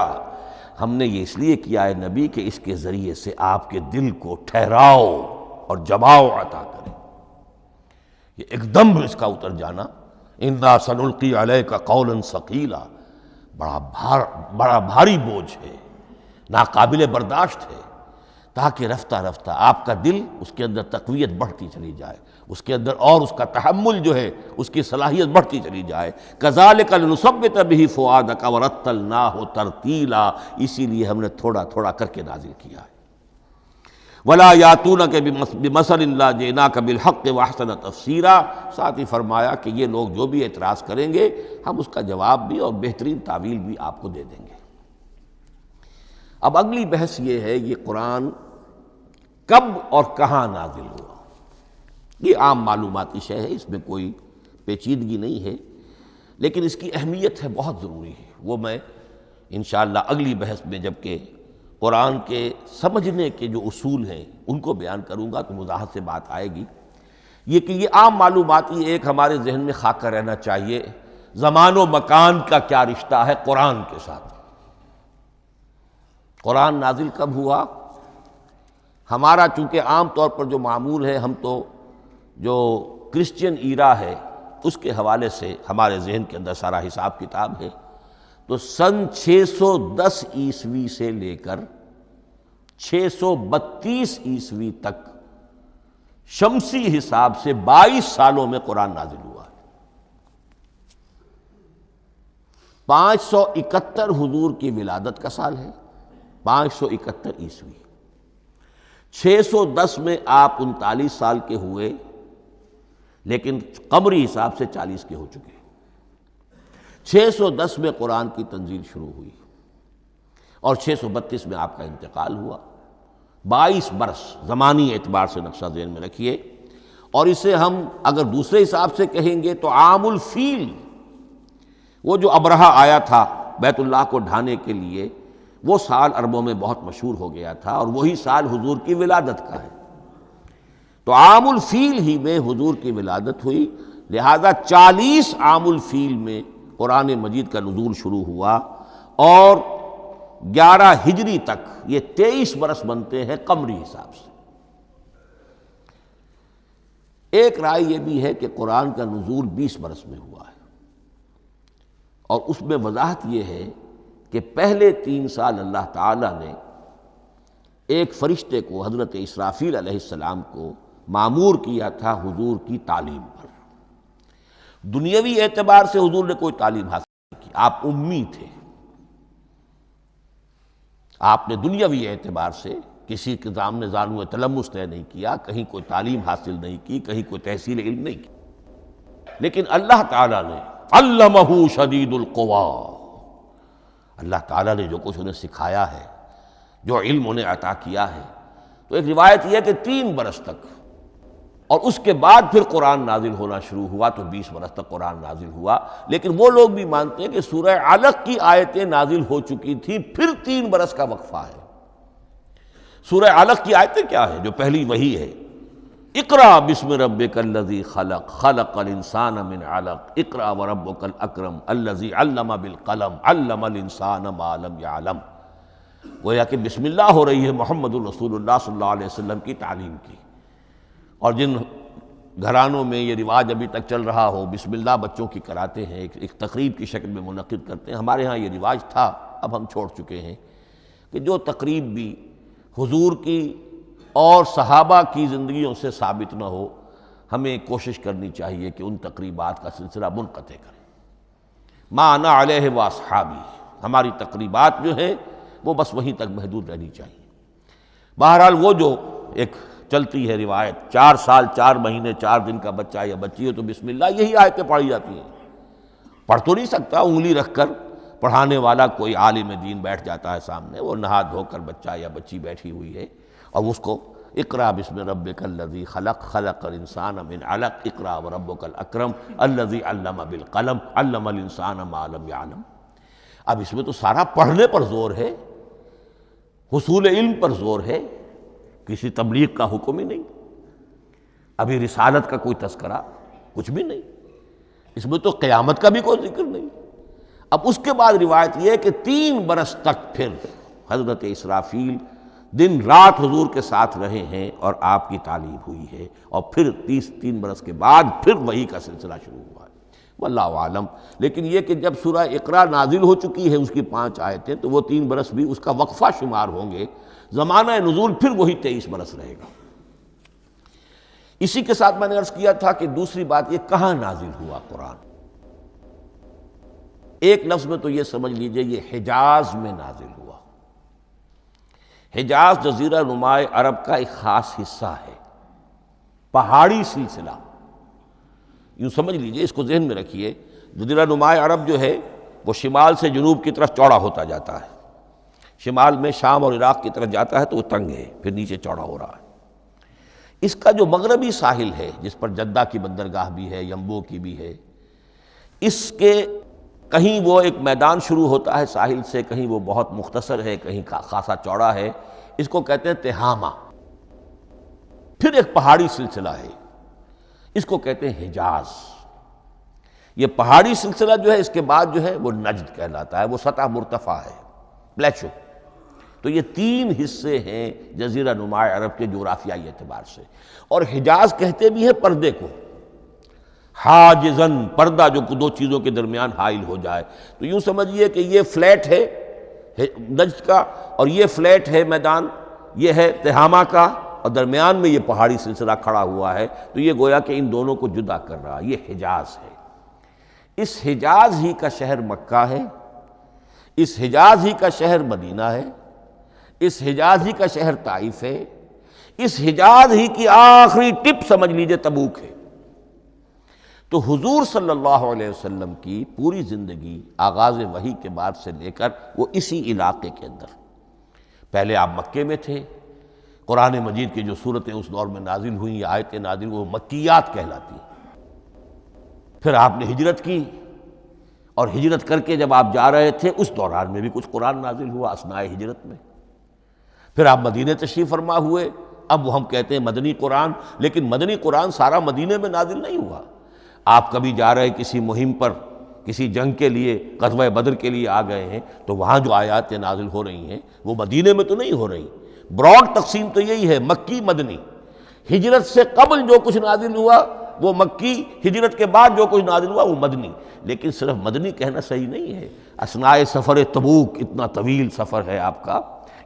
B: ہم نے یہ اس لیے کیا ہے نبی کہ اس کے ذریعے سے آپ کے دل کو ٹھہراؤ اور جماؤ عطا کرے۔ یہ ایک دم اس کا اتر جانا، اِنَّا سَنُلْقِي عَلَيْكَ قَوْلًا ثَقِيلًا، بڑا بھاری بوجھ ہے، ناقابل برداشت ہے، تاکہ رفتہ رفتہ آپ کا دل، اس کے اندر تقویت بڑھتی چلی جائے، اس کے اندر اور اس کا تحمل جو ہے، اس کی صلاحیت بڑھتی چلی جائے۔ كَذَلِكَ لِنُثَبِّتَ بِهِ فُؤَادَكَ وَرَتَّلْنَاهُ تَرْتِيلًا، اسی لیے ہم نے تھوڑا تھوڑا کر کے نازل کیا ہے۔ ولا یاتونک بمثل الا جئناک بالحق واحسن تفسیرا، ساتھ ہی فرمایا کہ یہ لوگ جو بھی اعتراض کریں گے ہم اس کا جواب بھی اور بہترین تعویل بھی آپ کو دے دیں گے۔ اب اگلی بحث یہ ہے یہ قرآن کب اور کہاں نازل ہوا۔ یہ عام معلوماتی شے ہے، اس میں کوئی پیچیدگی نہیں ہے، لیکن اس کی اہمیت ہے بہت ضروری ہے، وہ میں انشاءاللہ اگلی بحث میں جب کہ قرآن کے سمجھنے کے جو اصول ہیں ان کو بیان کروں گا تو وضاحت سے بات آئے گی۔ یہ کہ یہ عام معلوماتی ایک ہمارے ذہن میں خاکہ رہنا چاہیے، زمان و مکان کا کیا رشتہ ہے قرآن کے ساتھ۔ قرآن نازل کب ہوا؟ ہمارا چونکہ عام طور پر جو معمول ہے، ہم تو جو کرسچین ایرا ہے اس کے حوالے سے ہمارے ذہن کے اندر سارا حساب کتاب ہے، تو سن 610 عیسوی سے لے کر 632 عیسوی تک شمسی حساب سے 22 سالوں میں قرآن نازل ہوا ہے۔ 571 حضور کی ولادت کا سال ہے، 571 عیسوی۔ 610 میں آپ 39 سال کے ہوئے، لیکن قمری حساب سے 40 کے ہو چکے۔ 610 میں قرآن کی تنزیل شروع ہوئی اور 632 میں آپ کا انتقال ہوا۔ 22 برس زمانی اعتبار سے نقشہ ذہن میں رکھیے، اور اسے ہم اگر دوسرے حساب سے کہیں گے تو عام الفیل، وہ جو ابرہہ آیا تھا بیت اللہ کو ڈھانے کے لیے، وہ سال عربوں میں بہت مشہور ہو گیا تھا، اور وہی سال حضور کی ولادت کا ہے، تو عام الفیل ہی میں حضور کی ولادت ہوئی، لہذا 40 عام الفیل میں قرآن مجید کا نزول شروع ہوا، اور 11 ہجری تک یہ 23 برس بنتے ہیں قمری حساب سے۔ ایک رائے یہ بھی ہے کہ قرآن کا نزول 20 برس میں ہوا ہے، اور اس میں وضاحت یہ ہے کہ پہلے 3 سال اللہ تعالیٰ نے ایک فرشتے کو حضرت اسرافیل علیہ السلام کو مامور کیا تھا حضور کی تعلیم پر۔ دنیاوی اعتبار سے حضور نے کوئی تعلیم حاصل نہیں کی، آپ امی تھے، آپ نے دنیاوی اعتبار سے کسی کے سامنے زانو تلمس طے نہیں کیا، کہیں کوئی تعلیم حاصل نہیں کی، کہیں کوئی تحصیل علم نہیں کی، لیکن اللہ تعالیٰ نے علمہ شدید القویٰ، اللہ تعالیٰ نے جو کچھ انہیں سکھایا ہے، جو علم انہیں عطا کیا ہے، تو ایک روایت یہ ہے کہ 3 برس تک، اور اس کے بعد پھر قرآن نازل ہونا شروع ہوا تو 20 برس تک قرآن نازل ہوا۔ لیکن وہ لوگ بھی مانتے ہیں کہ سورہ علق کی آیتیں نازل ہو چکی تھی، پھر 3 برس کا وقفہ ہے۔ سورہ علق کی آیتیں کیا ہے؟ جو پہلی وحی ہے، اقرأ بسم ربک الذی خلق خلق الانسان من علق اقرأ وربک الاکرم الذی علم بالقلم علم الانسان ما لم یعلم، گویا کہ بسم اللہ ہو رہی ہے محمد الرسول اللہ صلی اللہ علیہ وسلم کی تعلیم کی، اور جن گھرانوں میں یہ رواج ابھی تک چل رہا ہو، بسم اللہ بچوں کی کراتے ہیں، ایک تقریب کی شکل میں منعقد کرتے ہیں، ہمارے ہاں یہ رواج تھا، اب ہم چھوڑ چکے ہیں، کہ جو تقریب بھی حضور کی اور صحابہ کی زندگیوں سے ثابت نہ ہو، ہمیں کوشش کرنی چاہیے کہ ان تقریبات کا سلسلہ منقطع کریں۔ ما انا علیہ واصحابی، ہماری تقریبات جو ہیں وہ بس وہیں تک محدود رہنی چاہیے۔ بہرحال وہ جو ایک چلتی ہے روایت، 4 سال 4 مہینے 4 دن کا بچہ یا بچی ہو تو بسم اللہ یہی آیتیں پڑھی جاتی ہیں، پڑھ تو نہیں سکتا، انگلی رکھ کر پڑھانے والا کوئی عالم دین بیٹھ جاتا ہے سامنے، وہ نہا دھو کر بچہ یا بچی بیٹھی ہوئی ہے، اور اس کو اقرأ بسم ربک الذی خلق خلق الانسان من علق اقرأ وربک الاکرم الذی علم بالقلم علم الانسان ما لم یعلم۔ اب اس میں تو سارا پڑھنے پر زور ہے، حصول علم پر زور ہے، کسی تبلیغ کا حکم ہی نہیں، ابھی رسالت کا کوئی تذکرہ کچھ بھی نہیں، اس میں تو قیامت کا بھی کوئی ذکر نہیں۔ اب اس کے بعد روایت یہ ہے کہ 3 برس تک پھر حضرت اسرافیل دن رات حضور کے ساتھ رہے ہیں اور آپ کی تعلیم ہوئی ہے، اور پھر 3 برس کے بعد پھر وحی کا سلسلہ شروع ہوا ہے، واللہ عالم۔ لیکن یہ کہ جب سورہ اقرا نازل ہو چکی ہے اس کی 5 آیتیں، تو وہ 3 برس بھی اس کا وقفہ شمار ہوں گے، زمانہ نزول پھر وہی 23 برس رہے گا۔ اسی کے ساتھ میں نے عرض کیا تھا کہ دوسری بات یہ کہاں نازل ہوا قرآن۔ ایک لفظ میں تو یہ سمجھ لیجئے یہ حجاز میں نازل ہوا۔ حجاز جزیرہ نما عرب کا ایک خاص حصہ ہے، پہاڑی سلسلہ، یوں سمجھ لیجئے، اس کو ذہن میں رکھیے۔ جزیرہ نما عرب جو ہے وہ شمال سے جنوب کی طرف چوڑا ہوتا جاتا ہے، شمال میں شام اور عراق کی طرف جاتا ہے تو وہ تنگ ہے، پھر نیچے چوڑا ہو رہا ہے۔ اس کا جو مغربی ساحل ہے جس پر جدہ کی بندرگاہ بھی ہے، ینبو کی بھی ہے، اس کے کہیں وہ ایک میدان شروع ہوتا ہے ساحل سے، کہیں وہ بہت مختصر ہے، کہیں خاصا چوڑا ہے، اس کو کہتے ہیں تہامہ۔ پھر ایک پہاڑی سلسلہ ہے، اس کو کہتے ہیں حجاز۔ یہ پہاڑی سلسلہ جو ہے اس کے بعد جو ہے وہ نجد کہلاتا ہے، وہ سطح مرتفع ہے، پلیشو۔ تو یہ تین حصے ہیں جزیرہ نما عرب کے جغرافیائی اعتبار سے، اور حجاز کہتے بھی ہیں پردے کو، حاجزن، پردہ جو دو چیزوں کے درمیان حائل ہو جائے۔ تو یوں سمجھیے کہ یہ فلیٹ ہے نجد کا، اور یہ فلیٹ ہے میدان، یہ ہے تہامہ کا، اور درمیان میں یہ پہاڑی سلسلہ کھڑا ہوا ہے، تو یہ گویا کہ ان دونوں کو جدا کر رہا، یہ حجاز ہے۔ اس حجاز ہی کا شہر مکہ ہے، اس حجاز ہی کا شہر مدینہ ہے، اس حجاز ہی کا شہر طائف ہے، اس حجاز ہی کی آخری ٹپ سمجھ لیجئے تبوک ہے۔ تو حضور صلی اللہ علیہ وسلم کی پوری زندگی آغاز وحی کے بعد سے لے کر وہ اسی علاقے کے اندر، پہلے آپ مکے میں تھے، قرآن مجید کی جو صورتیں اس دور میں نازل ہوئیں یا آیتیں نازل وہ مکیات کہلاتی ہیں۔ پھر آپ نے ہجرت کی، اور ہجرت کر کے جب آپ جا رہے تھے اس دوران میں بھی کچھ قرآن نازل ہوا اثناء ہجرت میں۔ پھر آپ مدینے تشریف فرما ہوئے، اب وہ ہم کہتے ہیں مدنی قرآن، لیکن مدنی قرآن سارا مدینے میں نازل نہیں ہوا۔ آپ کبھی جا رہے کسی مہم پر، کسی جنگ کے لیے، غزوہ بدر کے لیے آ گئے ہیں، تو وہاں جو آیات نازل ہو رہی ہیں وہ مدینے میں تو نہیں ہو رہی۔ براڈ تقسیم تو یہی ہے، مکی مدنی۔ ہجرت سے قبل جو کچھ نازل ہوا وہ مکی، ہجرت کے بعد جو کچھ نازل ہوا وہ مدنی۔ لیکن صرف مدنی کہنا صحیح نہیں ہے، اثناء سفر تبوک، اتنا طویل سفر ہے آپ کا،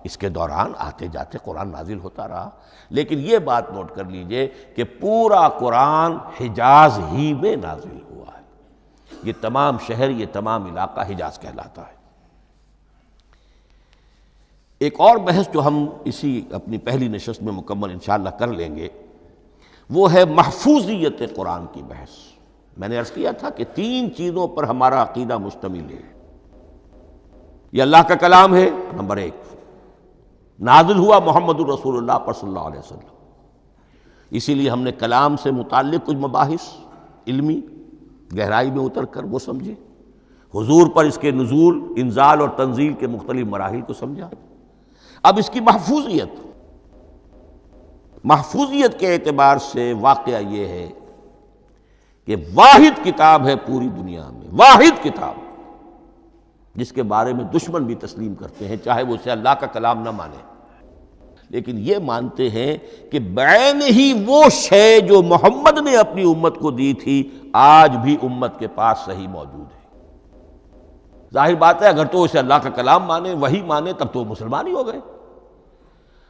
B: اس کے دوران آتے جاتے قرآن نازل ہوتا رہا۔ لیکن یہ بات نوٹ کر لیجئے کہ پورا قرآن حجاز ہی میں نازل ہوا ہے، یہ تمام شہر، یہ تمام علاقہ حجاز کہلاتا ہے۔ ایک اور بحث جو ہم اسی اپنی پہلی نشست میں مکمل انشاءاللہ کر لیں گے، وہ ہے محفوظیت قرآن کی بحث۔ میں نے عرض کیا تھا کہ تین چیزوں پر ہمارا عقیدہ مشتمل ہے۔ یہ اللہ کا کلام ہے، نمبر ایک، نازل ہوا محمد الرسول اللہ پر صلی اللہ علیہ وسلم، اسی لیے ہم نے کلام سے متعلق کچھ مباحث علمی گہرائی میں اتر کر وہ سمجھے، حضور پر اس کے نزول، انزال اور تنزیل کے مختلف مراحل کو سمجھا۔ اب اس کی محفوظیت کے اعتبار سے واقعہ یہ ہے کہ واحد کتاب ہے پوری دنیا میں، واحد کتاب جس کے بارے میں دشمن بھی تسلیم کرتے ہیں، چاہے وہ اسے اللہ کا کلام نہ مانے، لیکن یہ مانتے ہیں کہ بعین ہی وہ شے جو محمد نے اپنی امت کو دی تھی آج بھی امت کے پاس صحیح موجود ہے۔ ظاہر بات ہے اگر تو اسے اللہ کا کلام مانے، وہی مانے، تب تو مسلمان ہی ہو گئے۔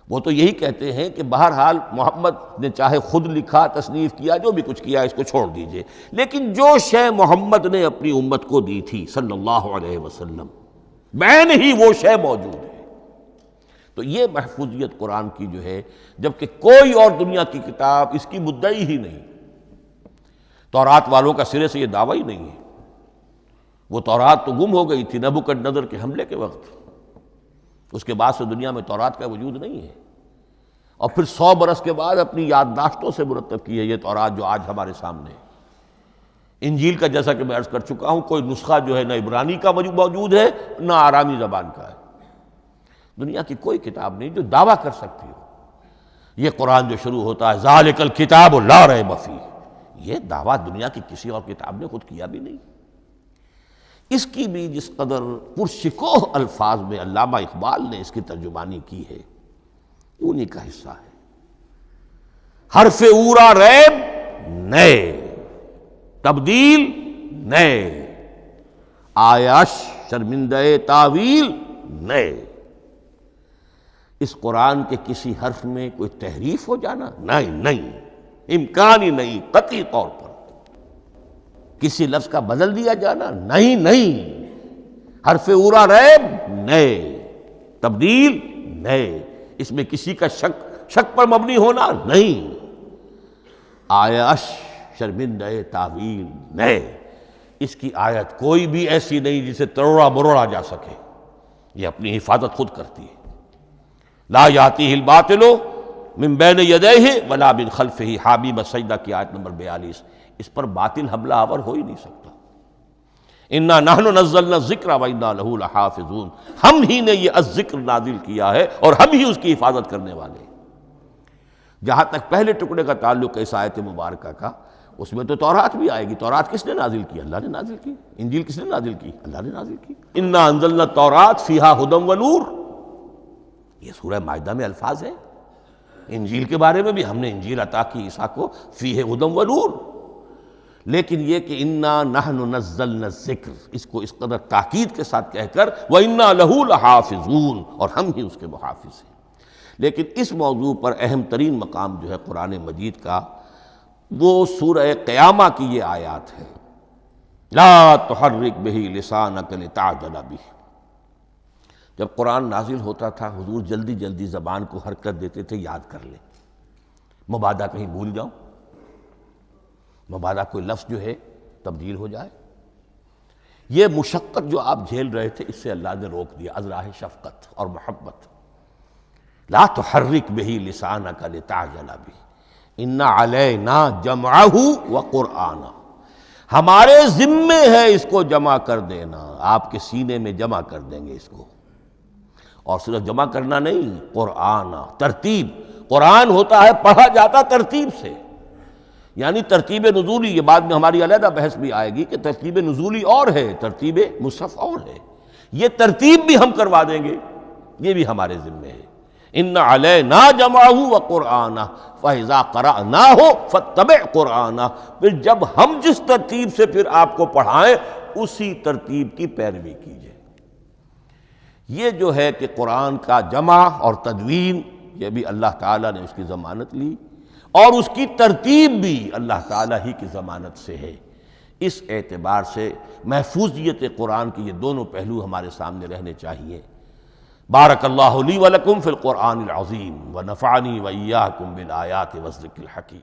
B: وہ تو یہی کہتے ہیں کہ بہرحال محمد نے چاہے خود لکھا، تصنیف کیا، جو بھی کچھ کیا اس کو چھوڑ دیجئے، لیکن جو شے محمد نے اپنی امت کو دی تھی صلی اللہ علیہ وسلم، بعین ہی وہ شے موجود ہے۔ تو یہ محفوظیت قرآن کی جو ہے، جبکہ کوئی اور دنیا کی کتاب اس کی مدعی ہی نہیں۔ تورات والوں کا سرے سے یہ دعویٰ ہی نہیں ہے، وہ تورات تو گم ہو گئی تھی نبوکدنضر کے حملے کے وقت، اس کے بعد سے دنیا میں تورات کا وجود نہیں ہے، اور پھر 100 برس کے بعد اپنی یادداشتوں سے مرتب کی ہے یہ تورات جو آج ہمارے سامنے ہے۔ انجیل کا جیسا کہ میں عرض کر چکا ہوں، کوئی نسخہ جو ہے نہ عبرانی کا موجود ہے نہ آرامی زبان کا ہے، دنیا کی کوئی کتاب نہیں جو دعویٰ کر سکتی ہو۔ یہ قرآن جو شروع ہوتا ہے ذالک الکتاب لا ریب فیہ، یہ دعویٰ دنیا کی کسی اور کتاب نے خود کیا بھی نہیں۔ اس کی بھی جس قدر پرشکوہ الفاظ میں علامہ اقبال نے اس کی ترجمانی کی ہے، انہی کا حصہ ہے۔ حرف اورا ریب نئے، تبدیل نئے، آیاش شرمندہ تعویل نئے۔ اس قرآن کے کسی حرف میں کوئی تحریف ہو جانا نہیں، امکان ہی نہیں، قطعی طور پر۔ کسی لفظ کا بدل دیا جانا نہیں، حرف اورا ریب نئے، تبدیل نئے۔ اس میں کسی کا شک پر مبنی ہونا نہیں. آیش شرمندہ تعویل نئے، اس کی آیت کوئی بھی ایسی نہیں جسے تروڑا مروڑا جا سکے، یہ اپنی حفاظت خود کرتی ہے. لا یاتیہ الباطل من بین یدیہ ولا من خلفہ، حامیم السجدہ کی آیت نمبر 42. اس پر باطل حملہ آور ہو ہی نہیں سکتا. انا نحن نزلنا الذکر وانا لہ لحافظون، ہم ہی نے یہ الذکر نازل کیا ہے اور ہم ہی اس کی حفاظت کرنے والے ہیں. جہاں تک پہلے ٹکڑے کا تعلق ہے اس آیت مبارکہ کا، اس میں تو تورات بھی آئے گی. تورات کس نے نازل کی؟ اللہ نے نازل کی. انجیل کس نے نازل کی؟ اللہ نے نازل کی. انا انزلنا التوراۃ فیہا ھدی ونور، یہ سورہ مائدہ میں الفاظ ہیں. انجیل کے بارے میں بھی ہم نے انجیل عطا کی عیسیٰ کو، فیہ ھدی ونور. لیکن یہ کہ انا نحن نزلنا الذکر، اس کو اس قدر تاکید کے ساتھ کہہ کر وَإِنَّا لَهُ لَحَافِظُونَ، اور ہم ہی اس کے محافظ ہیں. لیکن اس موضوع پر اہم ترین مقام جو ہے قرآن مجید کا، وہ سورہ قیامہ کی یہ آیات ہے. لا تحرک بہ لسانک لتعجل بہ. جب قرآن نازل ہوتا تھا حضور جلدی جلدی زبان کو حرکت دیتے تھے، یاد کر لیں، مبادا کہیں بھول جاؤ، مبادا کوئی لفظ جو ہے تبدیل ہو جائے. یہ مشقت جو آپ جھیل رہے تھے، اس سے اللہ نے روک دیا از راہ شفقت اور محبت. لا تحرک بہ لسانک لتعجل بہ ان علینا جمعہ وقرآنہ، ہمارے ذمے ہے اس کو جمع کر دینا، آپ کے سینے میں جمع کر دیں گے اس کو. اور صرف جمع کرنا نہیں، قرآن ترتیب. قرآن ہوتا ہے پڑھا جاتا ترتیب سے، یعنی ترتیب نزولی. یہ بعد میں ہماری علیحدہ بحث بھی آئے گی کہ ترتیب نزولی اور ہے، ترتیب مصحف اور ہے. یہ ترتیب بھی ہم کروا دیں گے، یہ بھی ہمارے ذمے ہے. ان علینا جمعہ وقرآنہ فاذا قرأناہ فاتبع قرآنہ. پھر جب ہم جس ترتیب سے پھر آپ کو پڑھائیں، اسی ترتیب کی پیروی کیجیے. یہ جو ہے کہ قرآن کا جمع اور تدوین، یہ بھی اللہ تعالیٰ نے اس کی ضمانت لی، اور اس کی ترتیب بھی اللہ تعالیٰ ہی کی ضمانت سے ہے. اس اعتبار سے محفوظیت قرآن کے یہ دونوں پہلو ہمارے سامنے رہنے چاہیے. بارک اللہ لی ولکم فی القرآن العظیم ونفعنی وإیاکم بالآیات والذکر الحکیم.